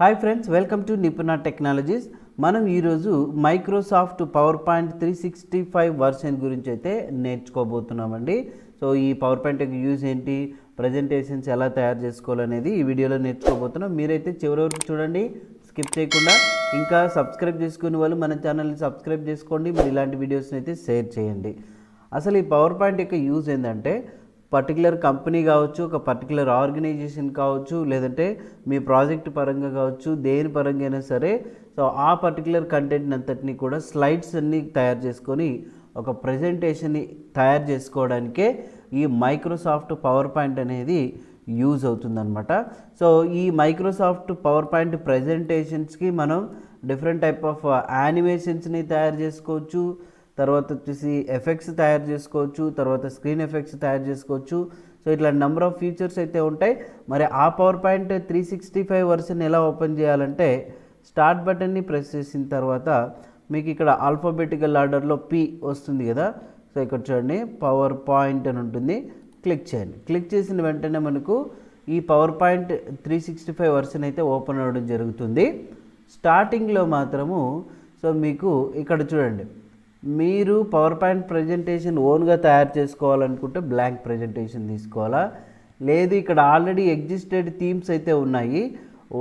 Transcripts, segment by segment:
Hi friends, welcome to Nipuna Technologies. మనం ఈరోజు Microsoft PowerPoint 365 version గురించి అయితే నేర్చుకోబోతున్నామండి. సో ఈ పవర్ పాయింట్ యొక్క యూజ్ ఏంటి, ప్రజెంటేషన్స్ ఎలా తయారు చేసుకోవాలనేది ఈ వీడియోలో నేర్చుకోబోతున్నాం. మీరైతే చివరి వరకు చూడండి, స్కిప్ చేయకుండా. ఇంకా సబ్స్క్రైబ్ చేసుకునే వాళ్ళు మన ఛానల్ని సబ్స్క్రైబ్ చేసుకోండి. మరి ఇలాంటి వీడియోస్ని అయితే షేర్ చేయండి. అసలు ఈ పవర్ పాయింట్ యొక్క యూజ్ ఏంటంటే, పర్టికులర్ కంపెనీ కావచ్చు, ఒక పర్టికులర్ ఆర్గనైజేషన్ కావచ్చు, లేదంటే మీ ప్రాజెక్ట్ పరంగా కావచ్చు, దేని పరంగా అయినా సరే, సో ఆ పర్టికులర్ కంటెంట్ అంతటిని కూడా స్లైడ్స్ అన్నీ తయారు చేసుకొని ఒక ప్రజెంటేషన్ని తయారు చేసుకోవడానికే ఈ మైక్రోసాఫ్ట్ పవర్ పాయింట్ అనేది యూజ్ అవుతుందన్నమాట. సో ఈ మైక్రోసాఫ్ట్ పవర్ పాయింట్ ప్రజెంటేషన్స్కి మనం డిఫరెంట్ టైప్ ఆఫ్ యానిమేషన్స్ని తయారు చేసుకోవచ్చు, తర్వాత వచ్చేసి ఎఫెక్ట్స్ తయారు చేసుకోవచ్చు, తర్వాత స్క్రీన్ ఎఫెక్ట్స్ తయారు చేసుకోవచ్చు. సో ఇట్లా నెంబర్ ఆఫ్ ఫీచర్స్ అయితే ఉంటాయి. మరి ఆ పవర్ పాయింట్ 365 వర్షన్ ఎలా ఓపెన్ చేయాలంటే, స్టార్ట్ బటన్ని ప్రెస్ చేసిన తర్వాత మీకు ఇక్కడ ఆల్ఫాబెటికల్ ఆర్డర్లో పి వస్తుంది కదా. సో ఇక్కడ చూడండి, పవర్ పాయింట్ అని ఉంటుంది, క్లిక్ చేయండి. క్లిక్ చేసిన వెంటనే మనకు ఈ పవర్ పాయింట్ 365 వర్షన్ అయితే ఓపెన్ అవ్వడం జరుగుతుంది. స్టార్టింగ్లో మాత్రము సో మీకు ఇక్కడ చూడండి, మీరు పవర్ పాయింట్ ప్రజెంటేషన్ ఓన్గా తయారు చేసుకోవాలనుకుంటే బ్లాంక్ ప్రజెంటేషన్ తీసుకోవాలా, లేదు ఇక్కడ ఆల్రెడీ ఎగ్జిస్టెడ్ థీమ్స్ అయితే ఉన్నాయి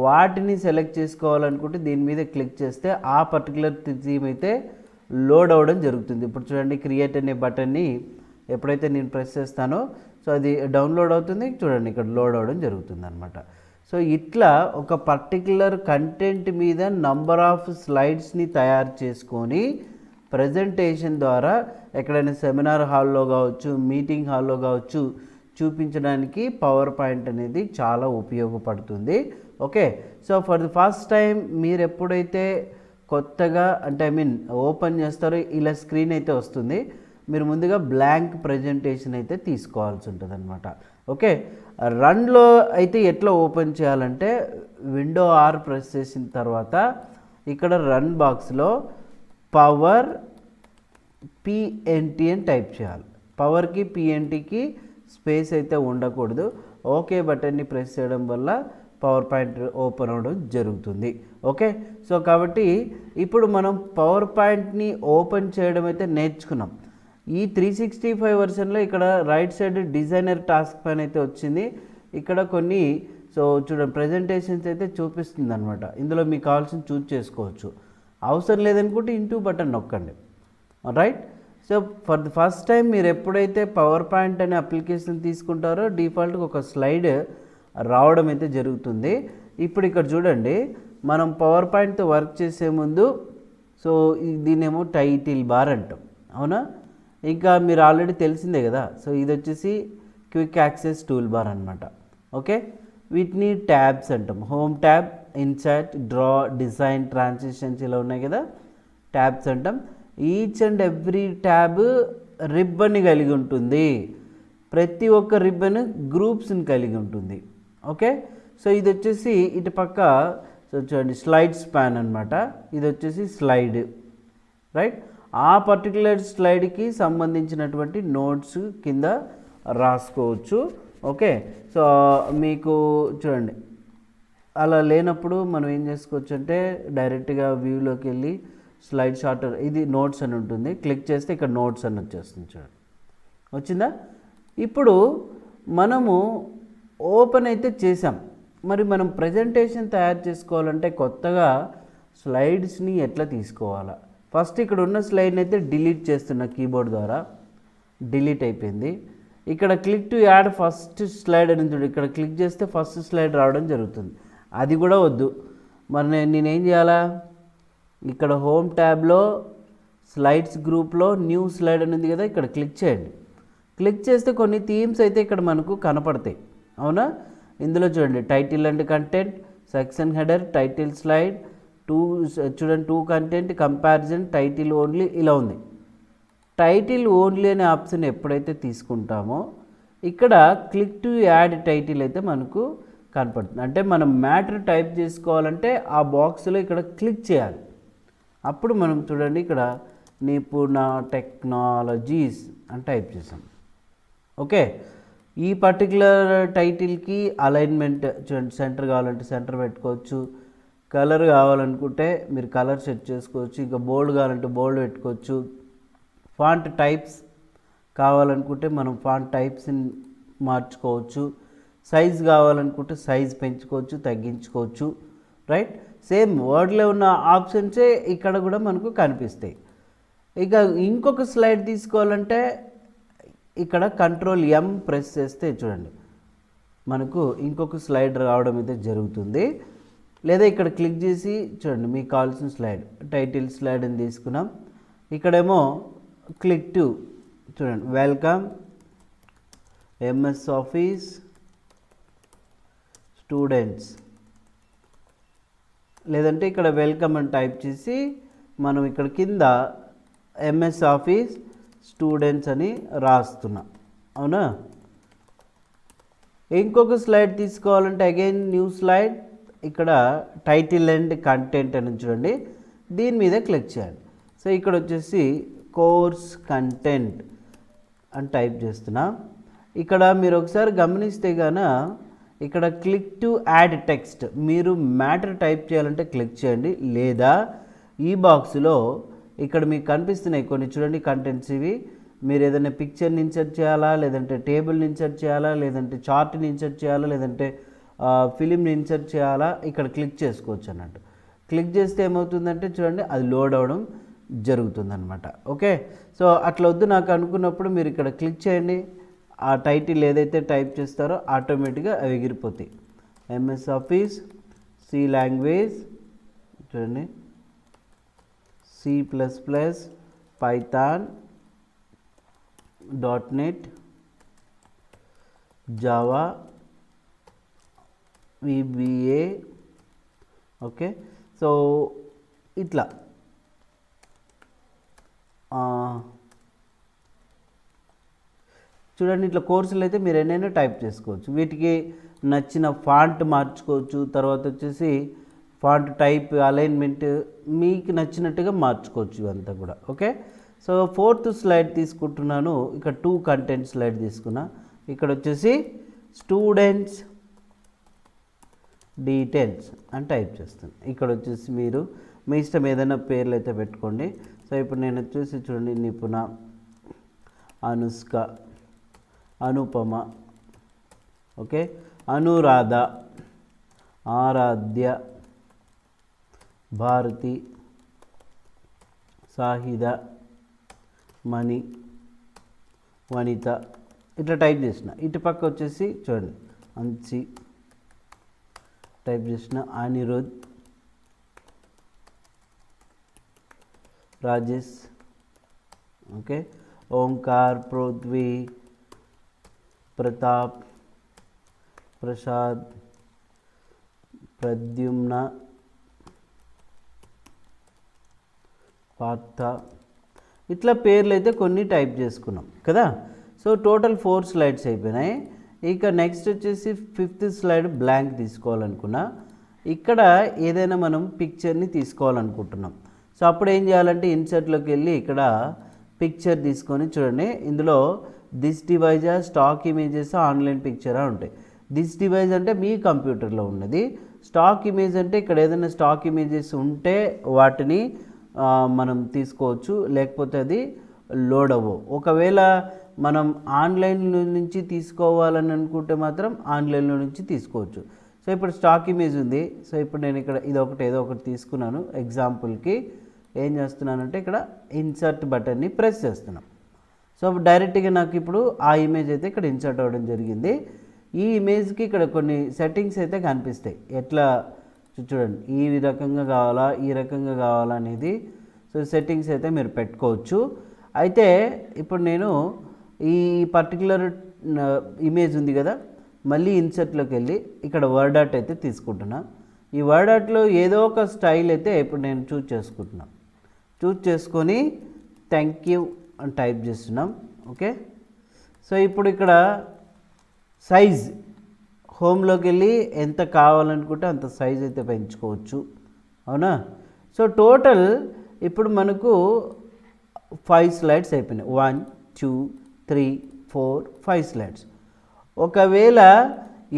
వాటిని సెలెక్ట్ చేసుకోవాలనుకుంటే దీని మీద క్లిక్ చేస్తే ఆ పర్టికులర్ థీమ్ అయితే లోడ్ అవ్వడం జరుగుతుంది. ఇప్పుడు చూడండి, క్రియేట్ అనే బటన్ని ఎప్పుడైతే నేను ప్రెస్ చేస్తానో సో అది డౌన్లోడ్ అవుతుంది. చూడండి, ఇక్కడ లోడ్ అవ్వడం జరుగుతుంది అనమాట. సో ఇట్లా ఒక పర్టికులర్ కంటెంట్ మీద నంబర్ ఆఫ్ స్లైడ్స్ని తయారు చేసుకొని ప్రజెంటేషన్ ద్వారా ఎక్కడైనా సెమినార్ హాల్లో కావచ్చు, మీటింగ్ హాల్లో కావచ్చు చూపించడానికి పవర్ పాయింట్ అనేది చాలా ఉపయోగపడుతుంది. Okay, so for the first time మీరు ఎప్పుడైతే కొత్తగా అంటే ఓపెన్ చేస్తారో ఇలా స్క్రీన్ అయితే వస్తుంది. మీరు ముందుగా బ్లాంక్ ప్రజెంటేషన్ అయితే తీసుకోవాల్సి ఉంటుంది అనమాట. ఓకే, రన్లో అయితే ఎట్లా ఓపెన్ చేయాలంటే, విండో ఆర్ ప్రెస్ చేసిన తర్వాత ఇక్కడ రన్ బాక్స్లో పవర్ పిఎన్టీ అని టైప్ చేయాలి. పవర్కి పిఎన్టీకి స్పేస్ అయితే ఉండకూడదు. ఓకే బటన్ని ప్రెస్ చేయడం వల్ల పవర్ పాయింట్ ఓపెన్ అవ్వడం జరుగుతుంది. ఓకే, సో కాబట్టి ఇప్పుడు మనం పవర్ పాయింట్ని ఓపెన్ చేయడం అయితే నేర్చుకున్నాం. ఈ 365 వర్షన్లో ఇక్కడ రైట్ సైడ్ డిజైనర్ టాస్క్ పైన అయితే వచ్చింది. ఇక్కడ కొన్ని సో చూడండి ప్రజెంటేషన్స్ అయితే చూపిస్తుంది అనమాట. ఇందులో మీకు కావాల్సిన చూజ్ చేసుకోవచ్చు. అవసరం లేదనుకుంటే ఇంటూ బటన్ నొక్కండి. Right, so for the first time మీరు ఎప్పుడైతే పవర్ పాయింట్ అనే అప్లికేషన్ తీసుకుంటారో డిఫాల్ట్గా ఒక స్లైడ్ రావడం అయితే జరుగుతుంది. ఇప్పుడు ఇక్కడ చూడండి, మనం పవర్ పాయింట్తో వర్క్ చేసే ముందు సో దీనేమో టైటిల్ బార్ అంటాం, అవునా? ఇంకా మీరు ఆల్రెడీ తెలిసిందే కదా. సో ఇది వచ్చేసి క్విక్ యాక్సెస్ టూల్ బార్ అనమాట. ఓకే, వీటిని ట్యాబ్స్ అంటాం. Home tab, insert, draw, design, transitions ఇలా ఉన్నాయి కదా, ట్యాబ్స్ అంటాం. ఈచ్ అండ్ ఎవ్రీ ట్యాబ్ రిబ్బన్ని కలిగి ఉంటుంది. ప్రతి ఒక్క రిబ్బన్ గ్రూప్స్ని కలిగి ఉంటుంది. ఓకే, సో ఇది వచ్చేసి ఇటు పక్క సో చూడండి స్లైడ్ స్పాన్ అనమాట. ఇది వచ్చేసి స్లైడ్, రైట్? ఆ పర్టికులర్ స్లైడ్కి సంబంధించినటువంటి నోట్స్ కింద రాసుకోవచ్చు. ఓకే, సో మీకు చూడండి అలా లేనప్పుడు మనం ఏం చేసుకోవచ్చు అంటే డైరెక్ట్గా వ్యూలోకి వెళ్ళి స్లైడ్ షార్టర్, ఇది నోట్స్ అని ఉంటుంది, క్లిక్ చేస్తే ఇక్కడ నోట్స్ అని వచ్చేస్తుంది. చూడండి, వచ్చిందా? ఇప్పుడు మనము ఓపెన్ అయితే చేసాం. మరి మనం ప్రజెంటేషన్ తయారు చేసుకోవాలంటే కొత్తగా స్లైడ్స్ని ఎట్లా తీసుకోవాలా? ఫస్ట్ ఇక్కడ ఉన్న స్లైడ్ని అయితే డిలీట్ చేస్తున్న కీబోర్డ్ ద్వారా. డిలీట్ అయిపోయింది. ఇక్కడ click to add first slide అని చూడండి, ఇక్కడ క్లిక్ చేస్తే ఫస్ట్ స్లైడ్ రావడం జరుగుతుంది. అది కూడా వద్దు. మరి నేనేం చేయాలా? ఇక్కడ హోమ్ ట్యాబ్లో స్లైడ్స్ గ్రూప్లో న్యూ స్లైడ్ అని ఉంది కదా, ఇక్కడ క్లిక్ చేయండి. క్లిక్ చేస్తే కొన్ని థీమ్స్ అయితే ఇక్కడ మనకు కనపడతాయి, అవునా? ఇందులో చూడండి, title and content, section header, title slide, చూడండి two content, comparison, title only ఇలా ఉంది. టైటిల్ ఓన్లీ అనే ఆప్షన్ ఎప్పుడైతే తీసుకుంటామో ఇక్కడ క్లిక్ టు యాడ్ టైటిల్ అయితే మనకు కనపడుతుంది. అంటే మనం మ్యాటర్ టైప్ చేసుకోవాలంటే ఆ బాక్స్లో ఇక్కడ క్లిక్ చేయాలి. అప్పుడు మనం చూడండి ఇక్కడ నిపుణ టెక్నాలజీస్ అని టైప్ చేసాం. ఓకే, ఈ పర్టికులర్ టైటిల్కి అలైన్మెంట్ చూడండి, సెంటర్ కావాలంటే సెంటర్ పెట్టుకోవచ్చు, కలర్ కావాలనుకుంటే మీరు కలర్ సెట్ చేసుకోవచ్చు, ఇంకా బోల్డ్ కావాలంటే బోల్డ్ పెట్టుకోవచ్చు. ఫాంట్ టైప్స్ కావాలనుకుంటే మనం ఫాంట్ టైప్స్ని మార్చుకోవచ్చు. సైజ్ కావాలనుకుంటే సైజ్ పెంచుకోవచ్చు, తగ్గించుకోవచ్చు. రైట్, సేమ్ వర్డ్లో ఉన్న ఆప్షన్సే ఇక్కడ కూడా మనకు కనిపిస్తాయి. ఇక ఇంకొక స్లైడ్ తీసుకోవాలంటే ఇక్కడ కంట్రోల్ M ప్రెస్ చేస్తే చూడండి మనకు ఇంకొక స్లైడ్ రావడం అయితే జరుగుతుంది. లేదా ఇక్కడ క్లిక్ చేసి చూడండి మీకు కావాల్సిన స్లైడ్, టైటిల్ స్లైడ్ అని తీసుకున్నాం. ఇక్కడేమో క్లిక్ టు చూడండి వెల్కమ్ MS ఆఫీస్ స్టూడెంట్స్, లేదంటే ఇక్కడ వెల్కమ్ అని టైప్ చేసి మనం ఇక్కడ కింద MS ఆఫీస్ స్టూడెంట్స్ అని రాస్తున్నాం. అవునా, ఇంకొక స్లైడ్ తీసుకోవాలంటే అగైన్ న్యూ స్లైడ్, ఇక్కడ టైటిల్ అండ్ కంటెంట్ అని చూడండి, దీని మీద క్లిక్ చేయండి. సో ఇక్కడ వచ్చేసి కోర్స్ కంటెంట్ అని టైప్ చేస్తున్నా. ఇక్కడ మీరు ఒకసారి గమనిస్తే గాన ఇక్కడ క్లిక్ టు యాడ్ టెక్స్ట్, మీరు మ్యాటర్ టైప్ చేయాలంటే క్లిక్ చేయండి. లేదా ఈ బాక్స్లో ఇక్కడ మీకు కనిపిస్తున్నాయి కొన్ని చూడండి కంటెంట్స్. ఇవి మీరు ఏదైనా పిక్చర్ని ఇన్సర్ట్ చేయాలా, లేదంటే టేబుల్ని ఇన్సర్ట్ చేయాలా, లేదంటే చార్ట్ని ఇన్సర్ట్ చేయాలా, లేదంటే ఫిలింని ఇన్సర్ట్ చేయాలా, ఇక్కడ క్లిక్ చేసుకోవచ్చు అన్నట్టు. క్లిక్ చేస్తే ఏమవుతుందంటే చూడండి అది లోడ్ అవ్వడం జరుగుతుందన్నమాట. ఓకే, సో అట్లా వద్దు నాకు అనుకున్నప్పుడు మీరు ఇక్కడ క్లిక్ చేయండి. ఆ టైటిల్ ఏదైతే టైప్ చేస్తారో ఆటోమేటిక్గా అవి ఎగిరిపోతాయి. MS ఆఫీస్ C లాంగ్వేజ్ చూడండి, C++, Python, .NET, Java, VBA. Okay, so ఇట్లా చూడండి ఇట్లా కోర్సులు అయితే మీరు ఎన్నైనా టైప్ చేసుకోవచ్చు. వీటికి నచ్చిన ఫాంట్ మార్చుకోవచ్చు. తర్వాత వచ్చేసి ఫాంట్ టైప్, అలైన్మెంట్ మీకు నచ్చినట్టుగా మార్చుకోవచ్చు ఇవంతా కూడా. ఓకే, సో 4th స్లైడ్ తీసుకుంటున్నాను. ఇక్కడ 2 కంటెంట్ స్లైడ్ తీసుకున్నా. ఇక్కడ వచ్చేసి స్టూడెంట్స్ డీటెయిల్స్ అని టైప్ చేస్తాను. ఇక్కడ వచ్చేసి మీరు మీ ఇష్టం ఏదైనా పేర్లు అయితే పెట్టుకోండి. సో ఇప్పుడు నేను వచ్చేసి చూడండి నిపుణ, అనుష్క, అనుపమ, ఓకే, అనురాధ, ఆరాధ్య, భారతి, సాహిద, మణి, వనిత ఇట్లా టైప్ చేసిన. ఇటు పక్క వచ్చేసి చూడండి అంచి టైప్ చేసిన, అనిరుద్, రాజేష్, ఓకే, ఓంకార్, పృథ్వీ, ప్రతాప్, ప్రసాద్, ప్రద్యుమ్న, పార్థ ఇట్లా పేర్లు అయితే కొన్ని టైప్ చేసుకున్నాం కదా. సో టోటల్ 4 స్లైడ్స్ అయిపోయినాయి. ఇక నెక్స్ట్ వచ్చేసి 5th స్లైడ్ బ్లాంక్ తీసుకోవాలనుకున్నా. ఇక్కడ ఏదైనా మనం పిక్చర్ని తీసుకోవాలనుకుంటున్నాం. సో అప్పుడు ఏం చేయాలంటే ఇన్సర్ట్లోకి వెళ్ళి ఇక్కడ పిక్చర్ తీసుకొని చూడండి ఇందులో this device stock images online పిక్చరా ఉంటాయి. దిస్ డివైజ్ అంటే మీ కంప్యూటర్లో ఉన్నది, స్టాక్ ఇమేజ్ అంటే ఇక్కడ ఏదైనా స్టాక్ ఇమేజెస్ ఉంటే వాటిని మనం తీసుకోవచ్చు, లేకపోతే అది లోడ్ అవ్వవు. ఒకవేళ మనం ఆన్లైన్లో నుంచి తీసుకోవాలని అనుకుంటే మాత్రం ఆన్లైన్లో నుంచి తీసుకోవచ్చు. సో ఇప్పుడు స్టాక్ ఇమేజ్ ఉంది. సో ఇప్పుడు నేను ఇక్కడ ఇదొకటి ఏదో ఒకటి తీసుకున్నాను. ఎగ్జాంపుల్కి ఏం చేస్తున్నానంటే ఇక్కడ ఇన్సర్ట్ బటన్ని ప్రెస్ చేస్తున్నాం. సో డైరెక్ట్గా నాకు ఇప్పుడు ఆ ఇమేజ్ అయితే ఇక్కడ ఇన్సర్ట్ అవ్వడం జరిగింది. ఈ ఇమేజ్కి ఇక్కడ కొన్ని సెట్టింగ్స్ అయితే కనిపిస్తాయి. ఎట్లా చూడండి, ఈ రకంగా కావాలా, ఈ రకంగా కావాలా అనేది. సో సెట్టింగ్స్ అయితే మీరు పెట్టుకోవచ్చు. అయితే ఇప్పుడు నేను ఈ పర్టికులర్ ఇమేజ్ ఉంది కదా, మళ్ళీ ఇన్సర్ట్లోకి వెళ్ళి ఇక్కడ వర్డ్ ఆర్ట్ అయితే తీసుకుంటున్నా. ఈ వర్డ్ ఆర్ట్లో ఏదో ఒక స్టైల్ అయితే ఇప్పుడు నేను చూజ్ చేసుకుంటున్నా. చూజ్ చేసుకొని థ్యాంక్ యూ అని టైప్ చేస్తున్నాం. ఓకే, సో ఇప్పుడు ఇక్కడ సైజ్ హోమ్లోకి వెళ్ళి ఎంత కావాలనుకుంటే అంత సైజ్ అయితే పెంచుకోవచ్చు. అవునా, సో టోటల్ ఇప్పుడు మనకు 5 స్లైడ్స్ అయిపోయినాయి. 1 2 3 4 5 స్లైడ్స్. ఒకవేళ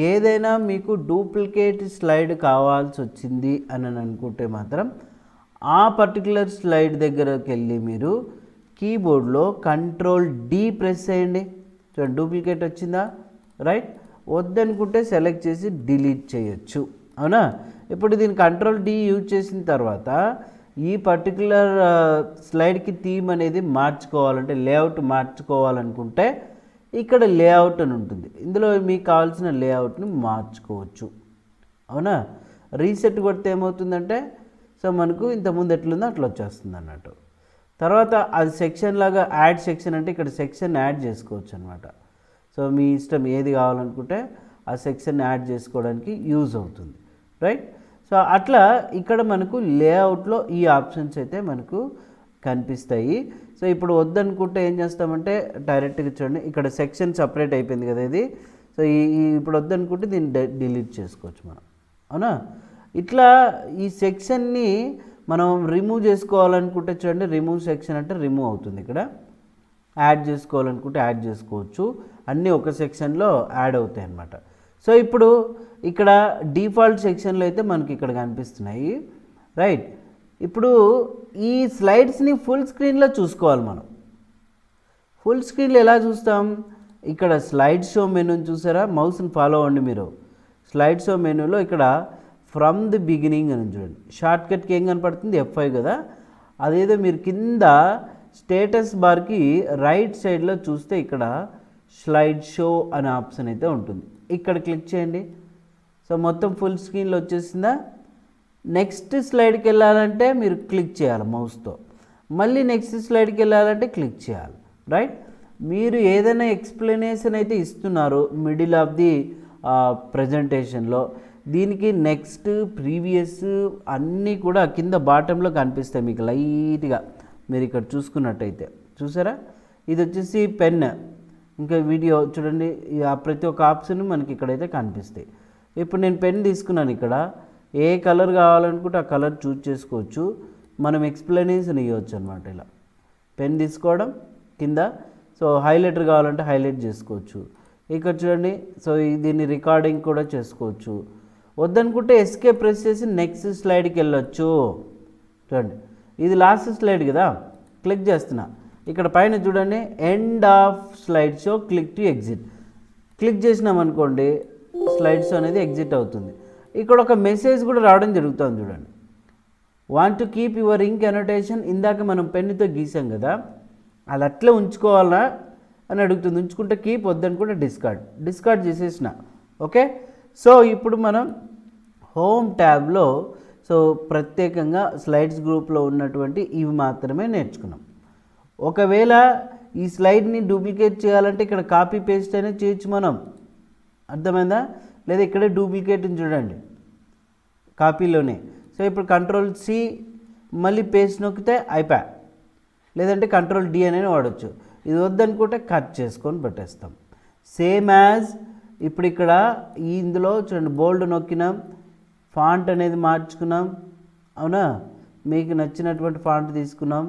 ఏదైనా మీకు డూప్లికేట్ స్లైడ్ కావాల్సి వచ్చింది అని అనుకుంటే మాత్రం ఆ పర్టికులర్ స్లైడ్ దగ్గరకు వెళ్ళి మీరు కీబోర్డ్లో Ctrl+D ప్రెస్ చేయండి. చూడండి డూప్లికేట్ వచ్చిందా, రైట్. వద్దనుకుంటే సెలెక్ట్ చేసి డిలీట్ చేయొచ్చు, అవునా. ఇప్పుడు దీన్ని Ctrl+D యూజ్ చేసిన తర్వాత ఈ పర్టికులర్ స్లైడ్కి థీమ్ అనేది మార్చుకోవాలంటే, లేఅవుట్ మార్చుకోవాలనుకుంటే ఇక్కడ లేఅవుట్ అని ఉంటుంది. ఇందులో మీకు కావాల్సిన లేఅవుట్ని మార్చుకోవచ్చు, అవునా. రీసెట్ కొడితే ఏమవుతుందంటే సో మనకు ఇంతకుముందు ఎట్లుందో అట్లా వచ్చేస్తుంది అన్నట్టు. తర్వాత అది సెక్షన్ లాగా యాడ్ సెక్షన్ అంటే ఇక్కడ సెక్షన్ యాడ్ చేసుకోవచ్చు అనమాట. సో మీ ఇష్టం ఏది కావాలనుకుంటే ఆ సెక్షన్ యాడ్ చేసుకోవడానికి యూజ్ అవుతుంది, రైట్. సో అట్లా ఇక్కడ మనకు లేఅవుట్లో ఈ ఆప్షన్స్ అయితే మనకు కనిపిస్తాయి. సో ఇప్పుడు వద్దనుకుంటే ఏం చేస్తామంటే డైరెక్ట్గా చూడండి ఇక్కడ సెక్షన్ సపరేట్ అయిపోయింది కదా ఇది. సో ఇప్పుడు వద్దనుకుంటే దీన్ని డిలీట్ చేసుకోవచ్చు మనం, అవునా. ఇట్లా ఈ సెక్షన్ని మనం రిమూవ్ చేసుకోవాలనుకుంటే చూడండి రిమూవ్ సెక్షన్ అంటే రిమూవ్ అవుతుంది. ఇక్కడ యాడ్ చేసుకోవాలనుకుంటే యాడ్ చేసుకోవచ్చు, అన్నీ ఒక సెక్షన్లో యాడ్ అవుతాయి అన్నమాట. సో ఇప్పుడు ఇక్కడ డిఫాల్ట్ సెక్షన్లో అయితే మనకి ఇక్కడ కనిపిస్తున్నాయి, రైట్. ఇప్పుడు ఈ స్లైడ్స్ని ఫుల్ స్క్రీన్లో చూసుకోవాలి మనం. ఫుల్ స్క్రీన్లో ఎలా చూస్తాం, ఇక్కడ స్లైడ్ షో మెనూని చూసారా, మౌస్ని ఫాలో అవ్వండి మీరు. స్లైడ్ షో మెనూలో ఇక్కడ ఫ్రమ్ ది బిగినింగ్ అని చూడండి, షార్ట్ కట్కి ఏం కనపడుతుంది F5 కదా. అదేదో మీరు కింద స్టేటస్ బార్కి రైట్ సైడ్లో చూస్తే ఇక్కడ స్లైడ్ షో అనే ఆప్షన్ అయితే ఉంటుంది, ఇక్కడ క్లిక్ చేయండి. సో మొత్తం ఫుల్ స్క్రీన్లో వచ్చేసిందా. నెక్స్ట్ స్లైడ్కి వెళ్ళాలంటే మీరు క్లిక్ చేయాలి మౌస్తో, మళ్ళీ నెక్స్ట్ స్లైడ్కి వెళ్ళాలంటే క్లిక్ చేయాలి, రైట్. మీరు ఏదైనా ఎక్స్ప్లెనేషన్ అయితే ఇస్తున్నారు మిడిల్ ఆఫ్ ది ప్రజెంటేషన్లో, దీనికి నెక్స్ట్ ప్రీవియస్ అన్నీ కూడా కింద బాటంలో కనిపిస్తాయి మీకు లైట్గా. మీరు ఇక్కడ చూసుకున్నట్టయితే చూసారా, ఇది వచ్చేసి పెన్, ఇంకా వీడియో చూడండి, ప్రతి ఒక్క ఆప్షన్ మనకి ఇక్కడైతే కనిపిస్తాయి. ఇప్పుడు నేను పెన్ తీసుకున్నాను, ఇక్కడ ఏ కలర్ కావాలనుకుంటే ఆ కలర్ చూజ్ చేసుకోవచ్చు, మనం ఎక్స్ప్లెనేషన్ ఇవ్వచ్చు అనమాట. ఇలా పెన్ తీసుకోవడం కింద, సో హైలైటర్ కావాలంటే హైలైట్ చేసుకోవచ్చు. ఇక్కడ చూడండి, సో దీన్ని రికార్డింగ్ కూడా చేసుకోవచ్చు. వద్దనుకుంటే ఎస్కేప్ ప్రెస్ చేసి నెక్స్ట్ స్లైడ్కి వెళ్ళొచ్చు. చూడండి ఇది లాస్ట్ స్లైడ్ కదా, క్లిక్ చేస్తున్నా, ఇక్కడ పైన చూడండి end of slide show, click to exit. Click చేసినామనుకోండి స్లైడ్ షో అనేది ఎగ్జిట్ అవుతుంది. ఇక్కడ ఒక మెసేజ్ కూడా రావడం జరుగుతుంది చూడండి, want to keep your ink annotation. ఇందాక మనం పెన్నుతో గీసాం కదా, అది అట్లే ఉంచుకోవాలా అని అడుగుతుంది. ఉంచుకుంటే కీప్, వద్దనుకుంటే డిస్కార్డ్ చేసేసిన, ఓకే. సో ఇప్పుడు మనం హోమ్ ట్యాబ్లో సో ప్రత్యేకంగా స్లైడ్స్ గ్రూప్లో ఉన్నటువంటి ఇవి మాత్రమే నేర్చుకున్నాం. ఒకవేళ ఈ స్లైడ్ని డూప్లికేట్ చేయాలంటే ఇక్కడ కాపీ పేస్ట్ అనేది చేయొచ్చు మనం, అర్థమైందా. లేదా ఇక్కడే డూప్లికేట్ చూడండి కాపీలోనే. సో ఇప్పుడు Ctrl+C మళ్ళీ పేస్ట్ నొక్కితే అయిపోయా, లేదంటే Ctrl+D అనేది వాడచ్చు. ఇది వద్దనుకుంటే కట్ చేసుకొని పెట్టేస్తాం. సేమ్ యాజ్ ఇప్పుడు ఇక్కడ ఇందులో చూడండి బోల్డ్ నొక్కినాం, ఫాంట్ అనేది మార్చుకున్నాం, అవునా. మీకు నచ్చినటువంటి ఫాంట్ తీసుకున్నాం